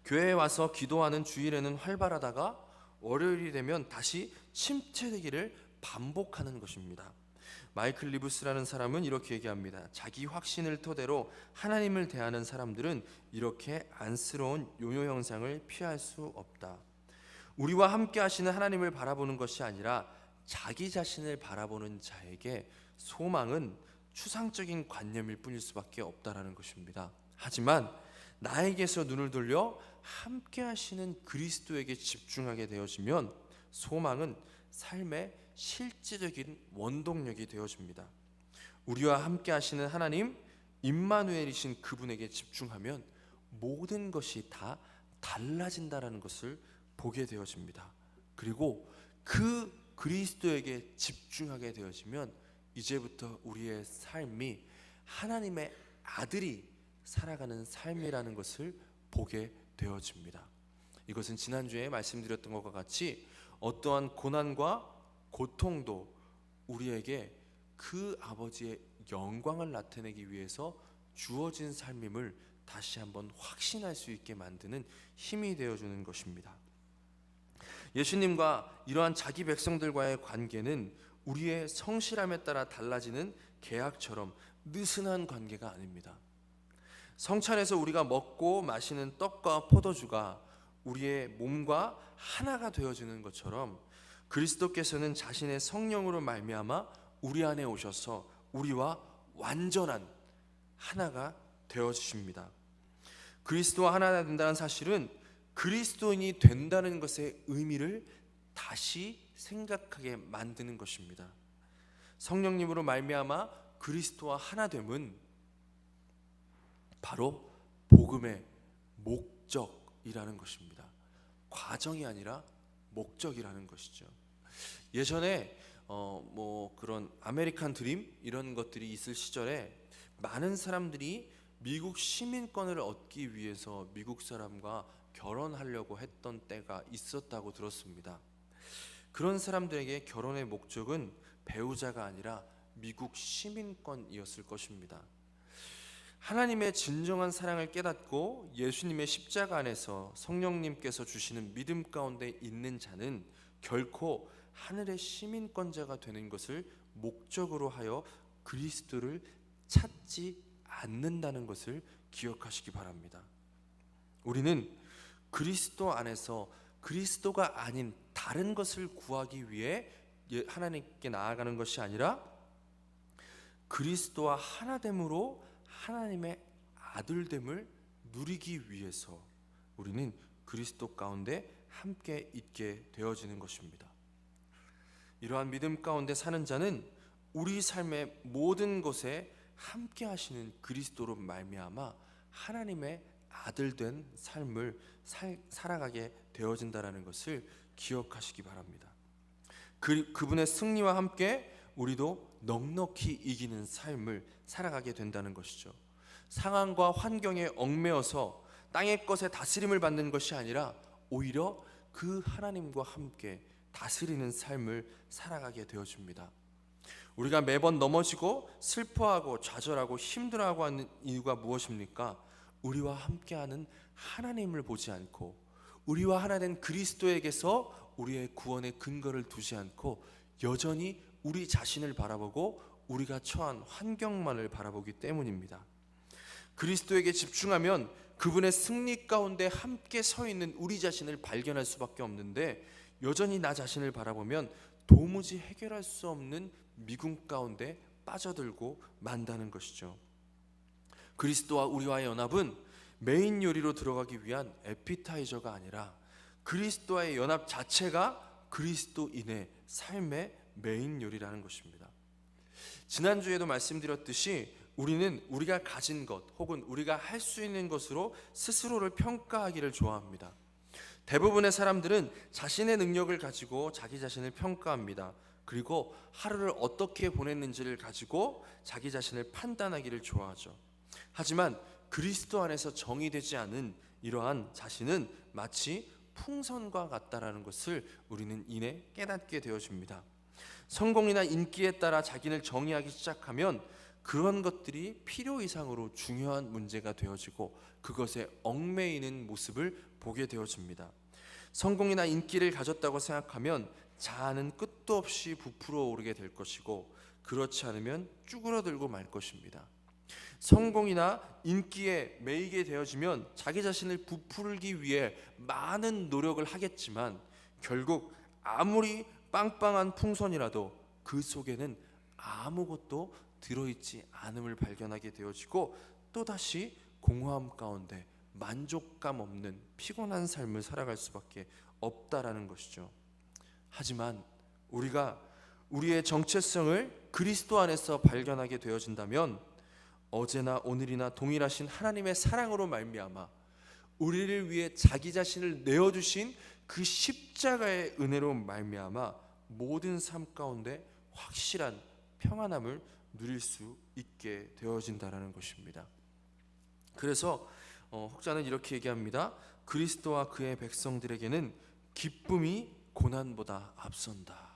교회에 와서 기도하는 주일에는 활발하다가 월요일이 되면 다시 침체되기를 반복하는 것입니다. 마이클 리브스라는 사람은 이렇게 얘기합니다. 자기 확신을 토대로 하나님을 대하는 사람들은 이렇게 안쓰러운 요요 현상을 피할 수 없다. 우리와 함께 하시는 하나님을 바라보는 것이 아니라 자기 자신을 바라보는 자에게 소망은 추상적인 관념일 뿐일 수밖에 없다라는 것입니다. 하지만 나에게서 눈을 돌려 함께 하시는 그리스도에게 집중하게 되어지면 소망은 삶의 실질적인 원동력이 되어집니다. 우리와 함께 하시는 하나님 임마누엘이신 그분에게 집중하면 모든 것이 다 달라진다라는 것을 보게 되어집니다. 그리고 그 그리스도에게 집중하게 되어지면 이제부터 우리의 삶이 하나님의 아들이 살아가는 삶이라는 것을 보게 되어집니다. 이것은 지난주에 말씀드렸던 것과 같이 어떠한 고난과 고통도 우리에게 그 아버지의 영광을 나타내기 위해서 주어진 삶임을 다시 한번 확신할 수 있게 만드는 힘이 되어주는 것입니다. 예수님과 이러한 자기 백성들과의 관계는 우리의 성실함에 따라 달라지는 계약처럼 느슨한 관계가 아닙니다. 성찬에서 우리가 먹고 마시는 떡과 포도주가 우리의 몸과 하나가 되어지는 것처럼 그리스도께서는 자신의 성령으로 말미암아 우리 안에 오셔서 우리와 완전한 하나가 되어주십니다. 그리스도와 하나가 된다는 사실은 그리스도인이 된다는 것의 의미를 다시 생각하게 만드는 것입니다. 성령님으로 말미암아 그리스도와 하나됨은 바로 복음의 목적이라는 것입니다. 과정이 아니라 목적이라는 것이죠. 예전에 그런 아메리칸 드림 이런 것들이 있을 시절에 많은 사람들이 미국 시민권을 얻기 위해서 미국 사람과 결혼하려고 했던 때가 있었다고 들었습니다. 그런 사람들에게 결혼의 목적은 배우자가 아니라 미국 시민권이었을 것입니다. 하나님의 진정한 사랑을 깨닫고 예수님의 십자가 안에서 성령님께서 주시는 믿음 가운데 있는 자는 결코 하늘의 시민권자가 되는 것을 목적으로 하여 그리스도를 찾지 않는다는 것을 기억하시기 바랍니다. 우리는 그리스도 안에서 그리스도가 아닌 다른 것을 구하기 위해 하나님께 나아가는 것이 아니라 그리스도와 하나됨으로 하나님의 아들됨을 누리기 위해서 우리는 그리스도 가운데 함께 있게 되어지는 것입니다. 이러한 믿음 가운데 사는 자는 우리 삶의 모든 것에 함께 하시는 그리스도로 말미암아 하나님의 아들된 삶을 살아가게 되어진다라는 것을 기억하시기 바랍니다. 그분의 승리와 함께 우리도 넉넉히 이기는 삶을 살아가게 된다는 것이죠. 상황과 환경에 얽매여서 땅의 것에 다스림을 받는 것이 아니라 오히려 그 하나님과 함께 다스리는 삶을 살아가게 되어집니다. 우리가 매번 넘어지고 슬퍼하고 좌절하고 힘들어하고 하는 이유가 무엇입니까? 우리와 함께하는 하나님을 보지 않고 우리와 하나 된 그리스도에게서 우리의 구원의 근거를 두지 않고 여전히 우리 자신을 바라보고 우리가 처한 환경만을 바라보기 때문입니다. 그리스도에게 집중하면 그분의 승리 가운데 함께 서 있는 우리 자신을 발견할 수밖에 없는데 여전히 나 자신을 바라보면 도무지 해결할 수 없는 미궁 가운데 빠져들고 만다는 것이죠. 그리스도와 우리와의 연합은 메인 요리로 들어가기 위한 에피타이저가 아니라 그리스도와의 연합 자체가 그리스도인의 삶의 메인 요리라는 것입니다. 지난주에도 말씀드렸듯이 우리는 우리가 가진 것 혹은 우리가 할 수 있는 것으로 스스로를 평가하기를 좋아합니다. 대부분의 사람들은 자신의 능력을 가지고 자기 자신을 평가합니다. 그리고 하루를 어떻게 보냈는지를 가지고 자기 자신을 판단하기를 좋아하죠. 하지만 그리스도 안에서 정의되지 않은 이러한 자신은 마치 풍선과 같다라는 것을 우리는 이내 깨닫게 되어집니다. 성공이나 인기에 따라 자기를 정의하기 시작하면 그런 것들이 필요 이상으로 중요한 문제가 되어지고 그것에 얽매이는 모습을 보게 되어집니다. 성공이나 인기를 가졌다고 생각하면 자아는 끝도 없이 부풀어 오르게 될 것이고 그렇지 않으면 쭈그러들고 말 것입니다. 성공이나 인기에 매이게 되어지면 자기 자신을 부풀기 위해 많은 노력을 하겠지만 결국 아무리 빵빵한 풍선이라도 그 속에는 아무것도 들어있지 않음을 발견하게 되어지고 또다시 공허함 가운데 만족감 없는 피곤한 삶을 살아갈 수밖에 없다라는 것이죠. 하지만 우리가 우리의 정체성을 그리스도 안에서 발견하게 되어진다면 어제나 오늘이나 동일하신 하나님의 사랑으로 말미암아 우리를 위해 자기 자신을 내어주신 그 십자가의 은혜로 말미암아 모든 삶 가운데 확실한 평안함을 누릴 수 있게 되어진다라는 것입니다. 그래서 혹자는 이렇게 얘기합니다. 그리스도와 그의 백성들에게는 기쁨이 고난보다 앞선다.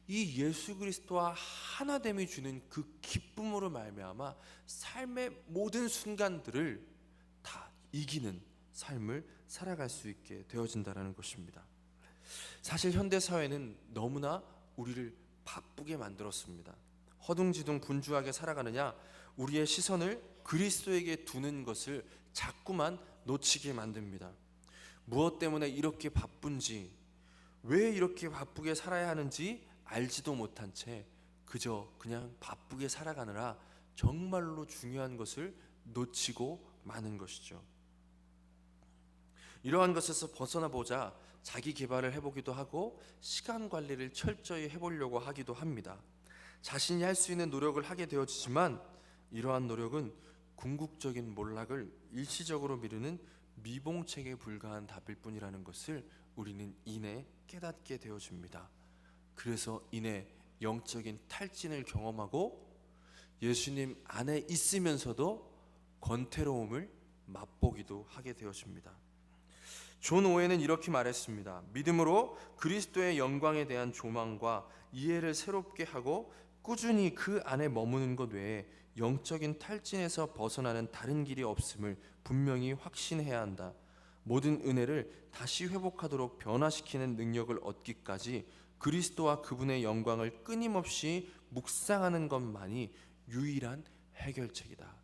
이 예수 그리스도와 하나됨이 주는 그 기쁨으로 말미암아 삶의 모든 순간들을 다 이기는 삶을 살아갈 수 있게 되어진다는 것입니다. 사실 현대 사회는 너무나 우리를 바쁘게 만들었습니다. 허둥지둥 분주하게 살아가느냐 우리의 시선을 그리스도에게 두는 것을 자꾸만 놓치게 만듭니다. 무엇 때문에 이렇게 바쁜지, 왜 이렇게 바쁘게 살아야 하는지 알지도 못한 채 그저 그냥 바쁘게 살아가느라 정말로 중요한 것을 놓치고 마는 것이죠. 이러한 것에서 벗어나 보자 자기 개발을 해보기도 하고 시간 관리를 철저히 해보려고 하기도 합니다. 자신이 할 수 있는 노력을 하게 되어지지만 이러한 노력은 궁극적인 몰락을 일시적으로 미루는 미봉책에 불과한 답일 뿐이라는 것을 우리는 이내 깨닫게 되어집니다. 그래서 이내 영적인 탈진을 경험하고 예수님 안에 있으면서도 권태로움을 맛보기도 하게 되어집니다. 존 오웬은 이렇게 말했습니다. 믿음으로 그리스도의 영광에 대한 조망과 이해를 새롭게 하고 꾸준히 그 안에 머무는 것 외에 영적인 탈진에서 벗어나는 다른 길이 없음을 분명히 확신해야 한다. 모든 은혜를 다시 회복하도록 변화시키는 능력을 얻기까지 그리스도와 그분의 영광을 끊임없이 묵상하는 것만이 유일한 해결책이다.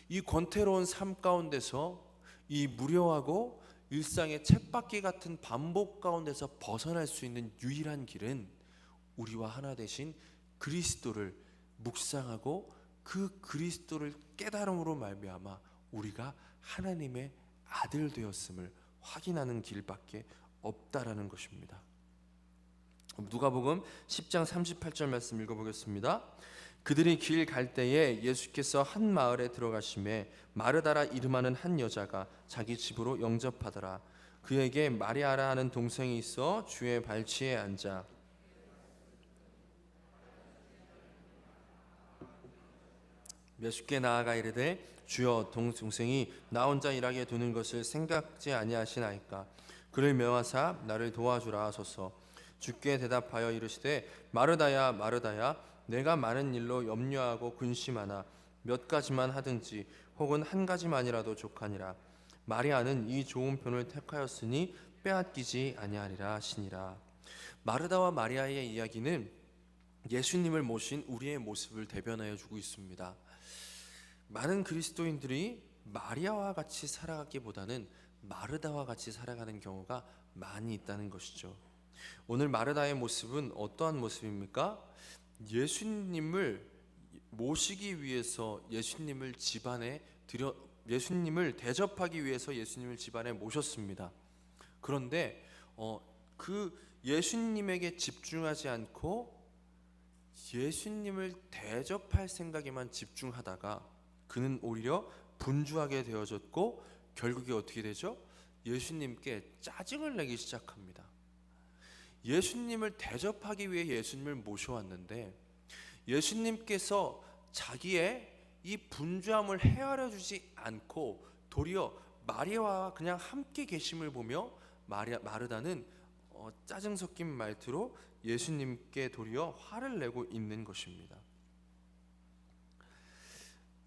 이 권태로운 삶 가운데서 이 무료하고 일상의 쳇바퀴 같은 반복 가운데서 벗어날 수 있는 유일한 길은 우리와 하나 되신 그리스도를 묵상하고 그 그리스도를 깨달음으로 말미암아 우리가 하나님의 아들 되었음을 확인하는 길밖에 없다라는 것입니다. 누가복음 10장 38절 말씀 읽어보겠습니다. 그들이 길 갈 때에 예수께서 한 마을에 들어가심에 마르다라 이름하는 한 여자가 자기 집으로 영접하더라. 그에게 마리아라 하는 동생이 있어 주의 발치에 앉아 예수께 나아가 이르되 주여 동생이 나 혼자 일하게 두는 것을 생각지 아니하시나이까. 그를 명하사 나를 도와주라 하소서. 주께 대답하여 이르시되 마르다야 마르다야 내가 많은 일로 염려하고 근심하나 몇 가지만 하든지 혹은 한 가지만이라도 족하니라. 마리아는 이 좋은 편을 택하였으니 빼앗기지 아니하리라 하시니라. 마르다와 마리아의 이야기는 예수님을 모신 우리의 모습을 대변하여 주고 있습니다. 많은 그리스도인들이 마리아와 같이 살아가기보다는 마르다와 같이 살아가는 경우가 많이 있다는 것이죠. 오늘 마르다의 모습은 어떠한 모습입니까? 예수님을 모시기 위해서 예수님을 대접하기 위해서 예수님을 집안에 모셨습니다. 그런데 그 예수님에게 집중하지 않고 예수님을 대접할 생각에만 집중하다가 그는 오히려 분주하게 되어졌고 결국에 어떻게 되죠? 예수님께 짜증을 내기 시작합니다. 예수님을 대접하기 위해 예수님을 모셔왔는데 예수님께서 자기의 이 분주함을 헤아려 주지 않고 도리어 마리아와 그냥 함께 계심을 보며 마르다는 짜증 섞인 말투로 예수님께 도리어 화를 내고 있는 것입니다.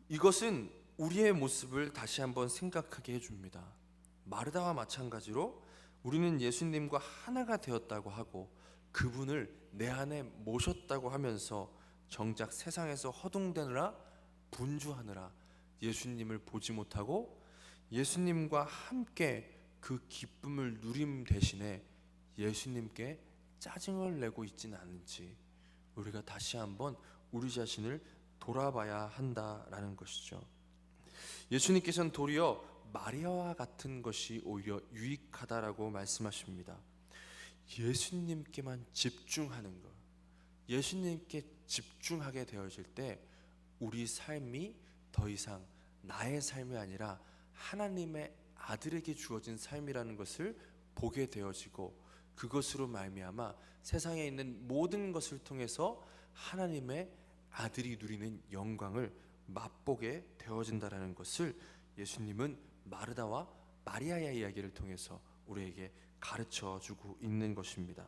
이것은 우리의 모습을 다시 한번 생각하게 해줍니다. 마르다와 마찬가지로 우리는 예수님과 하나가 되었다고 하고 그분을 내 안에 모셨다고 하면서 정작 세상에서 허둥대느라 분주하느라 예수님을 보지 못하고 예수님과 함께 그 기쁨을 누림 대신에 예수님께 짜증을 내고 있지는 않은지 우리가 다시 한번 우리 자신을 돌아봐야 한다라는 것이죠. 예수님께서는 도리어 마리아와 같은 것이 오히려 유익하다라고 말씀하십니다. 예수님께만 집중하는 것, 예수님께 집중하게 되어질 때 우리 삶이 더 이상 나의 삶이 아니라 하나님의 아들에게 주어진 삶이라는 것을 보게 되어지고, 그것으로 말미암아 세상에 있는 모든 것을 통해서 하나님의 아들이 누리는 영광을 맛보게 되어진다라는 것을 예수님은 마르다와 마리아의 이야기를 통해서 우리에게 가르쳐 주고 있는 것입니다.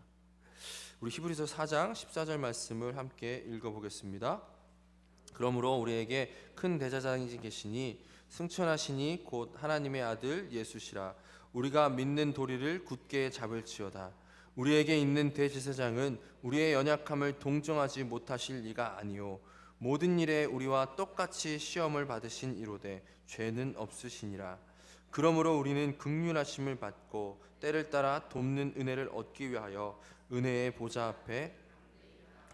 우리 히브리서 4장 14절 말씀을 함께 읽어보겠습니다. 그러므로 우리에게 큰 대제사장이 계시니 승천하시니 곧 하나님의 아들 예수시라. 우리가 믿는 도리를 굳게 잡을지어다. 우리에게 있는 대제사장은 우리의 연약함을 동정하지 못하실 이가 아니요 모든 일에 우리와 똑같이 시험을 받으신 이로되 죄는 없으시니라. 그러므로 우리는 긍휼하심을 받고 때를 따라 돕는 은혜를 얻기 위하여 은혜의 보좌 앞에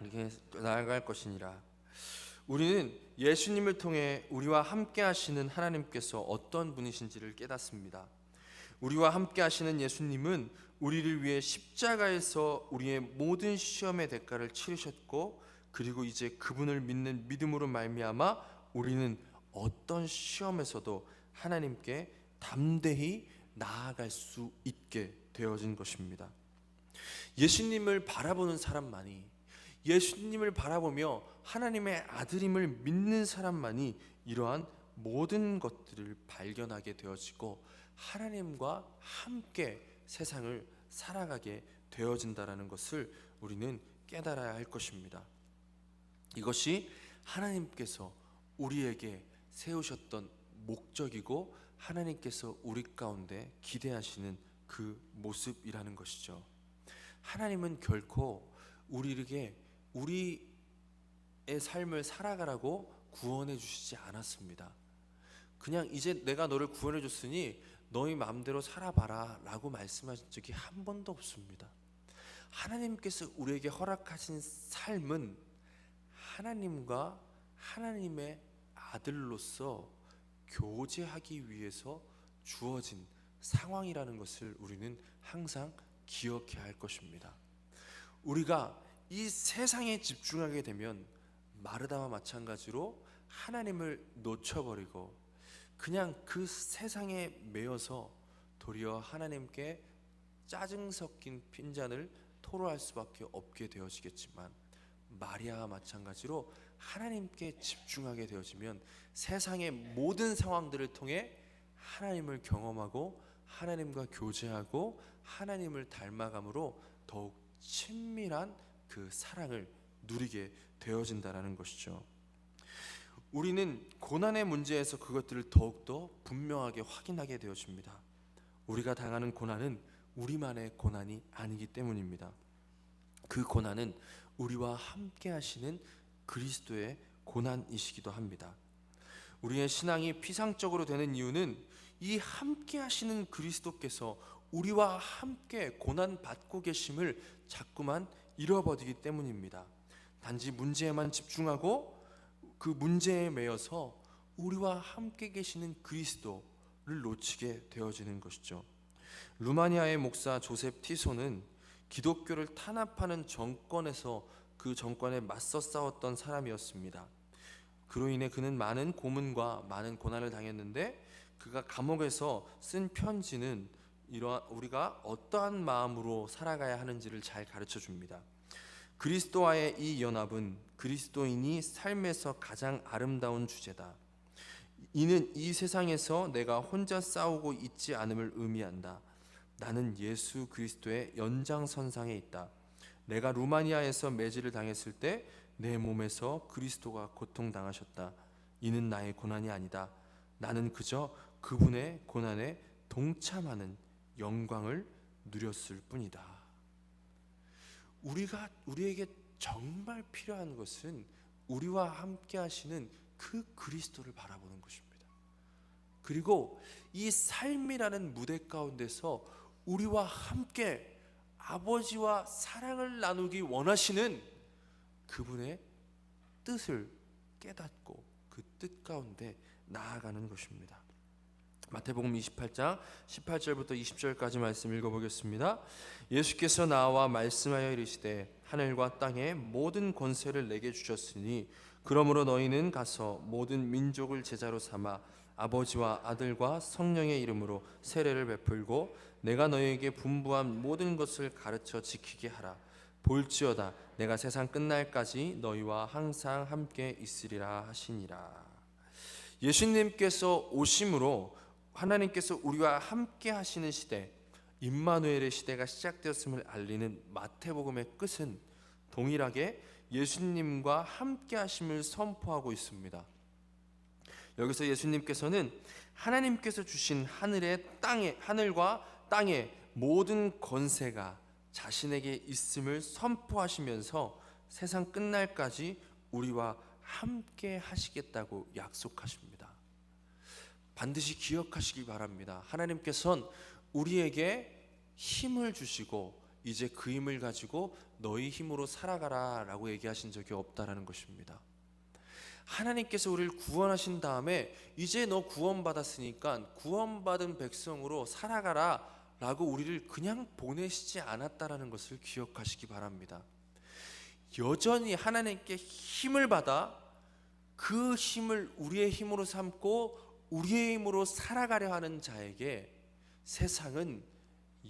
이렇게 나아갈 것이니라. 우리는 예수님을 통해 우리와 함께 하시는 하나님께서 어떤 분이신지를 깨닫습니다. 우리와 함께 하시는 예수님은 우리를 위해 십자가에서 우리의 모든 시험의 대가를 치르셨고, 그리고 이제 그분을 믿는 믿음으로 말미암아 우리는 어떤 시험에서도 하나님께 담대히 나아갈 수 있게 되어진 것입니다. 예수님을 바라보는 사람만이, 예수님을 바라보며 하나님의 아들임을 믿는 사람만이 이러한 모든 것들을 발견하게 되어지고 하나님과 함께 세상을 살아가게 되어진다라는 것을 우리는 깨달아야 할 것입니다. 이것이 하나님께서 우리에게 세우셨던 목적이고 하나님께서 우리 가운데 기대하시는 그 모습이라는 것이죠. 하나님은 결코 우리에게 우리의 삶을 살아가라고 구원해 주시지 않았습니다. 그냥 이제 내가 너를 구원해 줬으니 너희 마음대로 살아봐라 라고 말씀하신 적이 한 번도 없습니다. 하나님께서 우리에게 허락하신 삶은 하나님과 하나님의 아들로서 교제하기 위해서 주어진 상황이라는 것을 우리는 항상 기억해야 할 것입니다. 우리가 이 세상에 집중하게 되면 마르다와 마찬가지로 하나님을 놓쳐버리고 그냥 그 세상에 매여서 도리어 하나님께 짜증 섞인 핀잔을 토로할 수밖에 없게 되어지겠지만, 마리아와 마찬가지로 하나님께 집중하게 되어지면 세상의 모든 상황들을 통해 하나님을 경험하고 하나님과 교제하고 하나님을 닮아감으로 더욱 친밀한 그 사랑을 누리게 되어진다라는 것이죠. 우리는 고난의 문제에서 그것들을 더욱더 분명하게 확인하게 되어집니다. 우리가 당하는 고난은 우리만의 고난이 아니기 때문입니다. 그 고난은 우리와 함께 하시는 그리스도의 고난이시기도 합니다. 우리의 신앙이 피상적으로 되는 이유는 이 함께 하시는 그리스도께서 우리와 함께 고난 받고 계심을 자꾸만 잃어버리기 때문입니다. 단지 문제에만 집중하고 그 문제에 매여서 우리와 함께 계시는 그리스도를 놓치게 되어지는 것이죠. 루마니아의 목사 조셉 티소는 기독교를 탄압하는 정권에서 그 정권에 맞서 싸웠던 사람이었습니다. 그로 인해 그는 많은 고문과 많은 고난을 당했는데, 그가 감옥에서 쓴 편지는 우리가 어떠한 마음으로 살아가야 하는지를 잘 가르쳐 줍니다. 그리스도와의 이 연합은 그리스도인이 삶에서 가장 아름다운 주제다. 이는 이 세상에서 내가 혼자 싸우고 있지 않음을 의미한다. 나는 예수 그리스도의 연장선상에 있다. 내가 루마니아에서 매질을 당했을 때 내 몸에서 그리스도가 고통당하셨다. 이는 나의 고난이 아니다. 나는 그저 그분의 고난에 동참하는 영광을 누렸을 뿐이다. 우리에게 정말 필요한 것은 우리와 함께 하시는 그 그리스도를 바라보는 것입니다. 그리고 이 삶이라는 무대 가운데서 우리와 함께 아버지와 사랑을 나누기 원하시는 그분의 뜻을 깨닫고 그 뜻 가운데 나아가는 것입니다. 마태복음 28장 18절부터 20절까지 말씀 읽어보겠습니다. 예수께서 나와 말씀하여 이르시되 하늘과 땅의 모든 권세를 내게 주셨으니 그러므로 너희는 가서 모든 민족을 제자로 삼아 아버지와 아들과 성령의 이름으로 세례를 베풀고 내가 너희에게 분부한 모든 것을 가르쳐 지키게 하라. 볼지어다 내가 세상 끝날까지 너희와 항상 함께 있으리라 하시니라. 예수님께서 오심으로 하나님께서 우리와 함께 하시는 시대, 임마누엘의 시대가 시작되었음을 알리는 마태복음의 끝은 동일하게 예수님과 함께 하심을 선포하고 있습니다. 여기서 예수님께서는 하나님께서 주신 하늘과 땅의 모든 권세가 자신에게 있음을 선포하시면서 세상 끝날까지 우리와 함께 하시겠다고 약속하십니다. 반드시 기억하시기 바랍니다. 하나님께서는 우리에게 힘을 주시고 이제 그 힘을 가지고 너희 힘으로 살아가라 라고 얘기하신 적이 없다라는 것입니다. 하나님께서 우리를 구원하신 다음에 이제 너 구원받았으니까 구원받은 백성으로 살아가라 라고 우리를 그냥 보내시지 않았다라는 것을 기억하시기 바랍니다. 여전히 하나님께 힘을 받아 그 힘을 우리의 힘으로 삼고 우리의 힘으로 살아가려 하는 자에게 세상은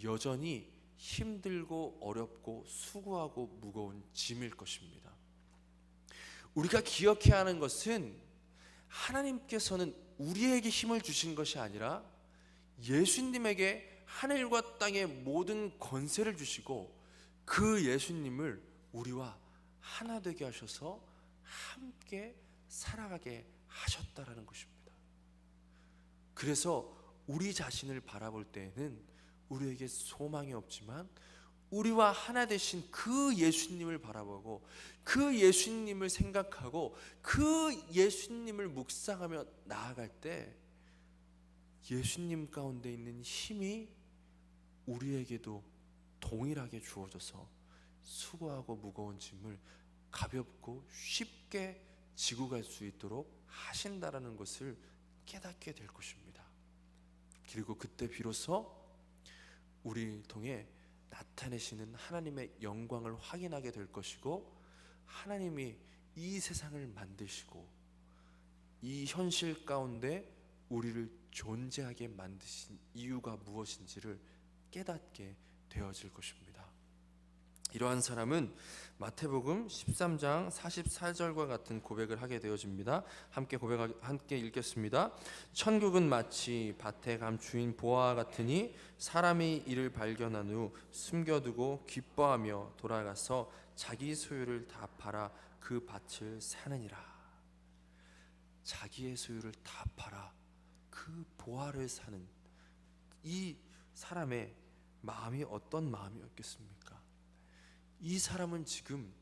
여전히 힘들고 어렵고 수고하고 무거운 짐일 것입니다. 우리가 기억해야 하는 것은 하나님께서는 우리에게 힘을 주신 것이 아니라 예수님에게 하늘과 땅의 모든 권세를 주시고 그 예수님을 우리와 하나 되게 하셔서 함께 살아가게 하셨다라는 것입니다. 그래서 우리 자신을 바라볼 때에는 우리에게 소망이 없지만 우리와 하나 되신 그 예수님을 바라보고 그 예수님을 생각하고 그 예수님을 묵상하며 나아갈 때 예수님 가운데 있는 힘이 우리에게도 동일하게 주어져서 수고하고 무거운 짐을 가볍고 쉽게 지고 갈 수 있도록 하신다라는 것을 깨닫게 될 것입니다. 그리고 그때 비로소 우리를 통해 나타내시는 하나님의 영광을 확인하게 될 것이고 하나님이 이 세상을 만드시고 이 현실 가운데 우리를 존재하게 만드신 이유가 무엇인지를 깨닫게 되어질 것입니다. 이러한 사람은 마태복음 13장 44절과 같은 고백을 하게 되어집니다. 함께 읽겠습니다. 천국은 마치 밭에 감추인 보화와 같으니 사람이 이를 발견한 후 숨겨두고 기뻐하며 돌아가서 자기 소유를 다 팔아 그 밭을 사느니라. 자기의 소유를 다 팔아 그 보화를 사는 이 사람의 마음이 어떤 마음이었겠습니까? 이 사람은 지금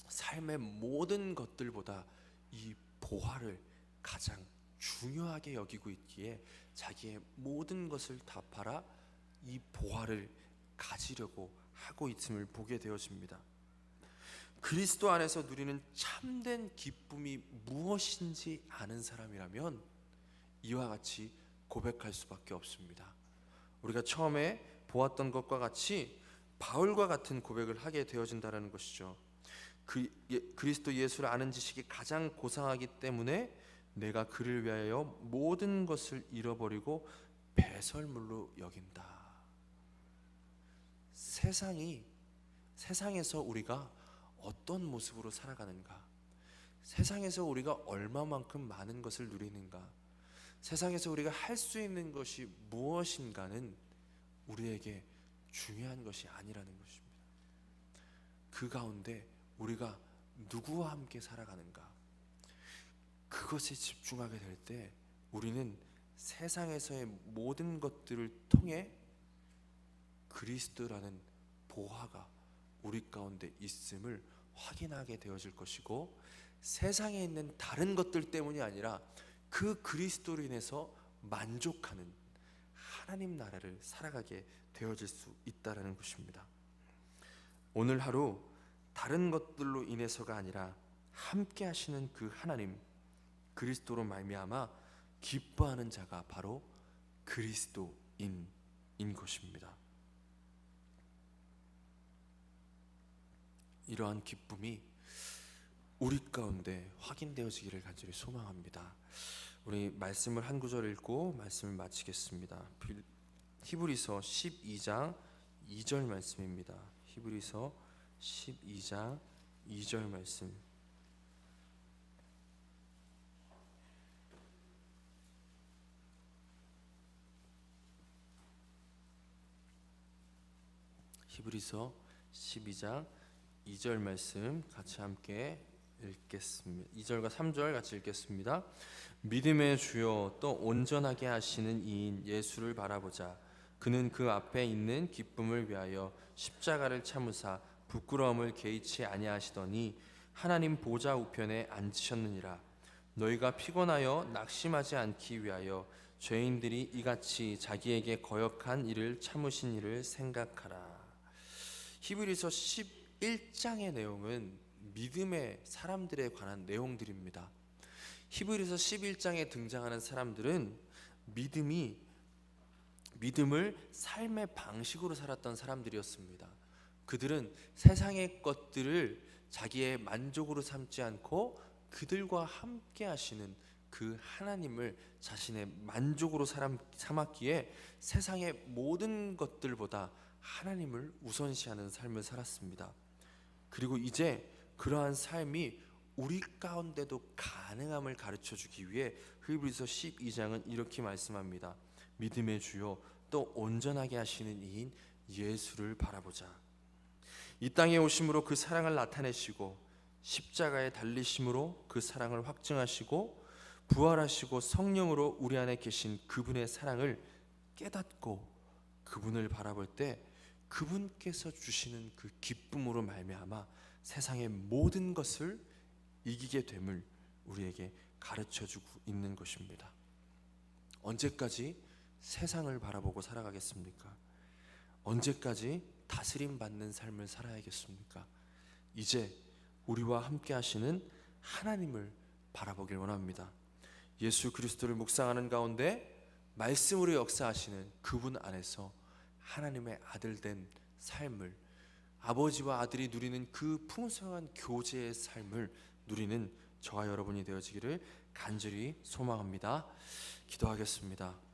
삶의 모든 것들보다 이 보화를 가장 중요하게 여기고 있기에 자기의 모든 것을 다 팔아 이 보화를 가지려고 하고 있음을 보게 되어집니다. 그리스도 안에서 누리는 참된 기쁨이 무엇인지 아는 사람이라면 이와 같이 고백할 수밖에 없습니다. 우리가 처음에 보았던 것과 같이 바울과 같은 고백을 하게 되어진다는 것이죠. 그리스도 예수를 아는 지식이 가장 고상하기 때문에 내가 그를 위하여 모든 것을 잃어버리고 배설물로 여긴다. 세상에서 우리가 어떤 모습으로 살아가는가, 세상에서 우리가 얼마만큼 많은 것을 누리는가, 세상에서 우리가 할 수 있는 것이 무엇인가는 우리에게 중요한 것이 아니라는 것입니다. 그 가운데 우리가 누구와 함께 살아가는가, 그것에 집중하게 될 때 우리는 세상에서의 모든 것들을 통해 그리스도라는 보화가 우리 가운데 있음을 확인하게 되어질 것이고, 세상에 있는 다른 것들 때문이 아니라 그 그리스도로 인해서 만족하는 하나님 나라를 살아가게 되어질 수 있다라는 것입니다. 오늘 하루 다른 것들로 인해서가 아니라 함께 하시는 그 하나님, 그리스도로 말미암아 기뻐하는 자가 바로 그리스도인인 것입니다. 이러한 기쁨이 우리 가운데 확인되어지기를 간절히 소망합니다. 우리 말씀을 한 구절 읽고 말씀을 마치겠습니다. 히브리서 12장 2절 말씀입니다. 히브리서 12장 2절 말씀. 히브리서 12장 2절 말씀 같이 함께 읽겠습니다. 2절과 3절 같이 읽겠습니다. 믿음의 주요 또 온전하게 하시는 이인 예수를 바라보자. 그는 그 앞에 있는 기쁨을 위하여 십자가를 참으사 부끄러움을 개의치 아니하시더니 하나님 보좌 우편에 앉으셨느니라. 너희가 피곤하여 낙심하지 않기 위하여 죄인들이 이같이 자기에게 거역한 일을 참으신 일을 생각하라. 히브리서 11장의 내용은 믿음의 사람들에 관한 내용들입니다. 히브리서 11장에 등장하는 사람들은 믿음을 삶의 방식으로 살았던 사람들이었습니다. 그들은 세상의 것들을 자기의 만족으로 삼지 않고 그들과 함께 하시는 그 하나님을 자신의 만족으로 삼았기에 세상의 모든 것들보다 하나님을 우선시하는 삶을 살았습니다. 그리고 이제 그러한 삶이 우리 가운데도 가능함을 가르쳐주기 위해 히브리서 12장은 이렇게 말씀합니다. 믿음의 주요 또 온전하게 하시는 이인 예수를 바라보자. 이 땅에 오심으로 그 사랑을 나타내시고 십자가에 달리심으로 그 사랑을 확증하시고 부활하시고 성령으로 우리 안에 계신 그분의 사랑을 깨닫고 그분을 바라볼 때 그분께서 주시는 그 기쁨으로 말미암아 세상의 모든 것을 이기게 됨을 우리에게 가르쳐주고 있는 것입니다. 언제까지 세상을 바라보고 살아가겠습니까? 언제까지 다스림 받는 삶을 살아야겠습니까? 이제 우리와 함께 하시는 하나님을 바라보길 원합니다. 예수 그리스도를 묵상하는 가운데 말씀으로 역사하시는 그분 안에서 하나님의 아들된 삶을, 아버지와 아들이 누리는 그 풍성한 교제의 삶을 누리는 저와 여러분이 되어지기를 간절히 소망합니다. 기도하겠습니다.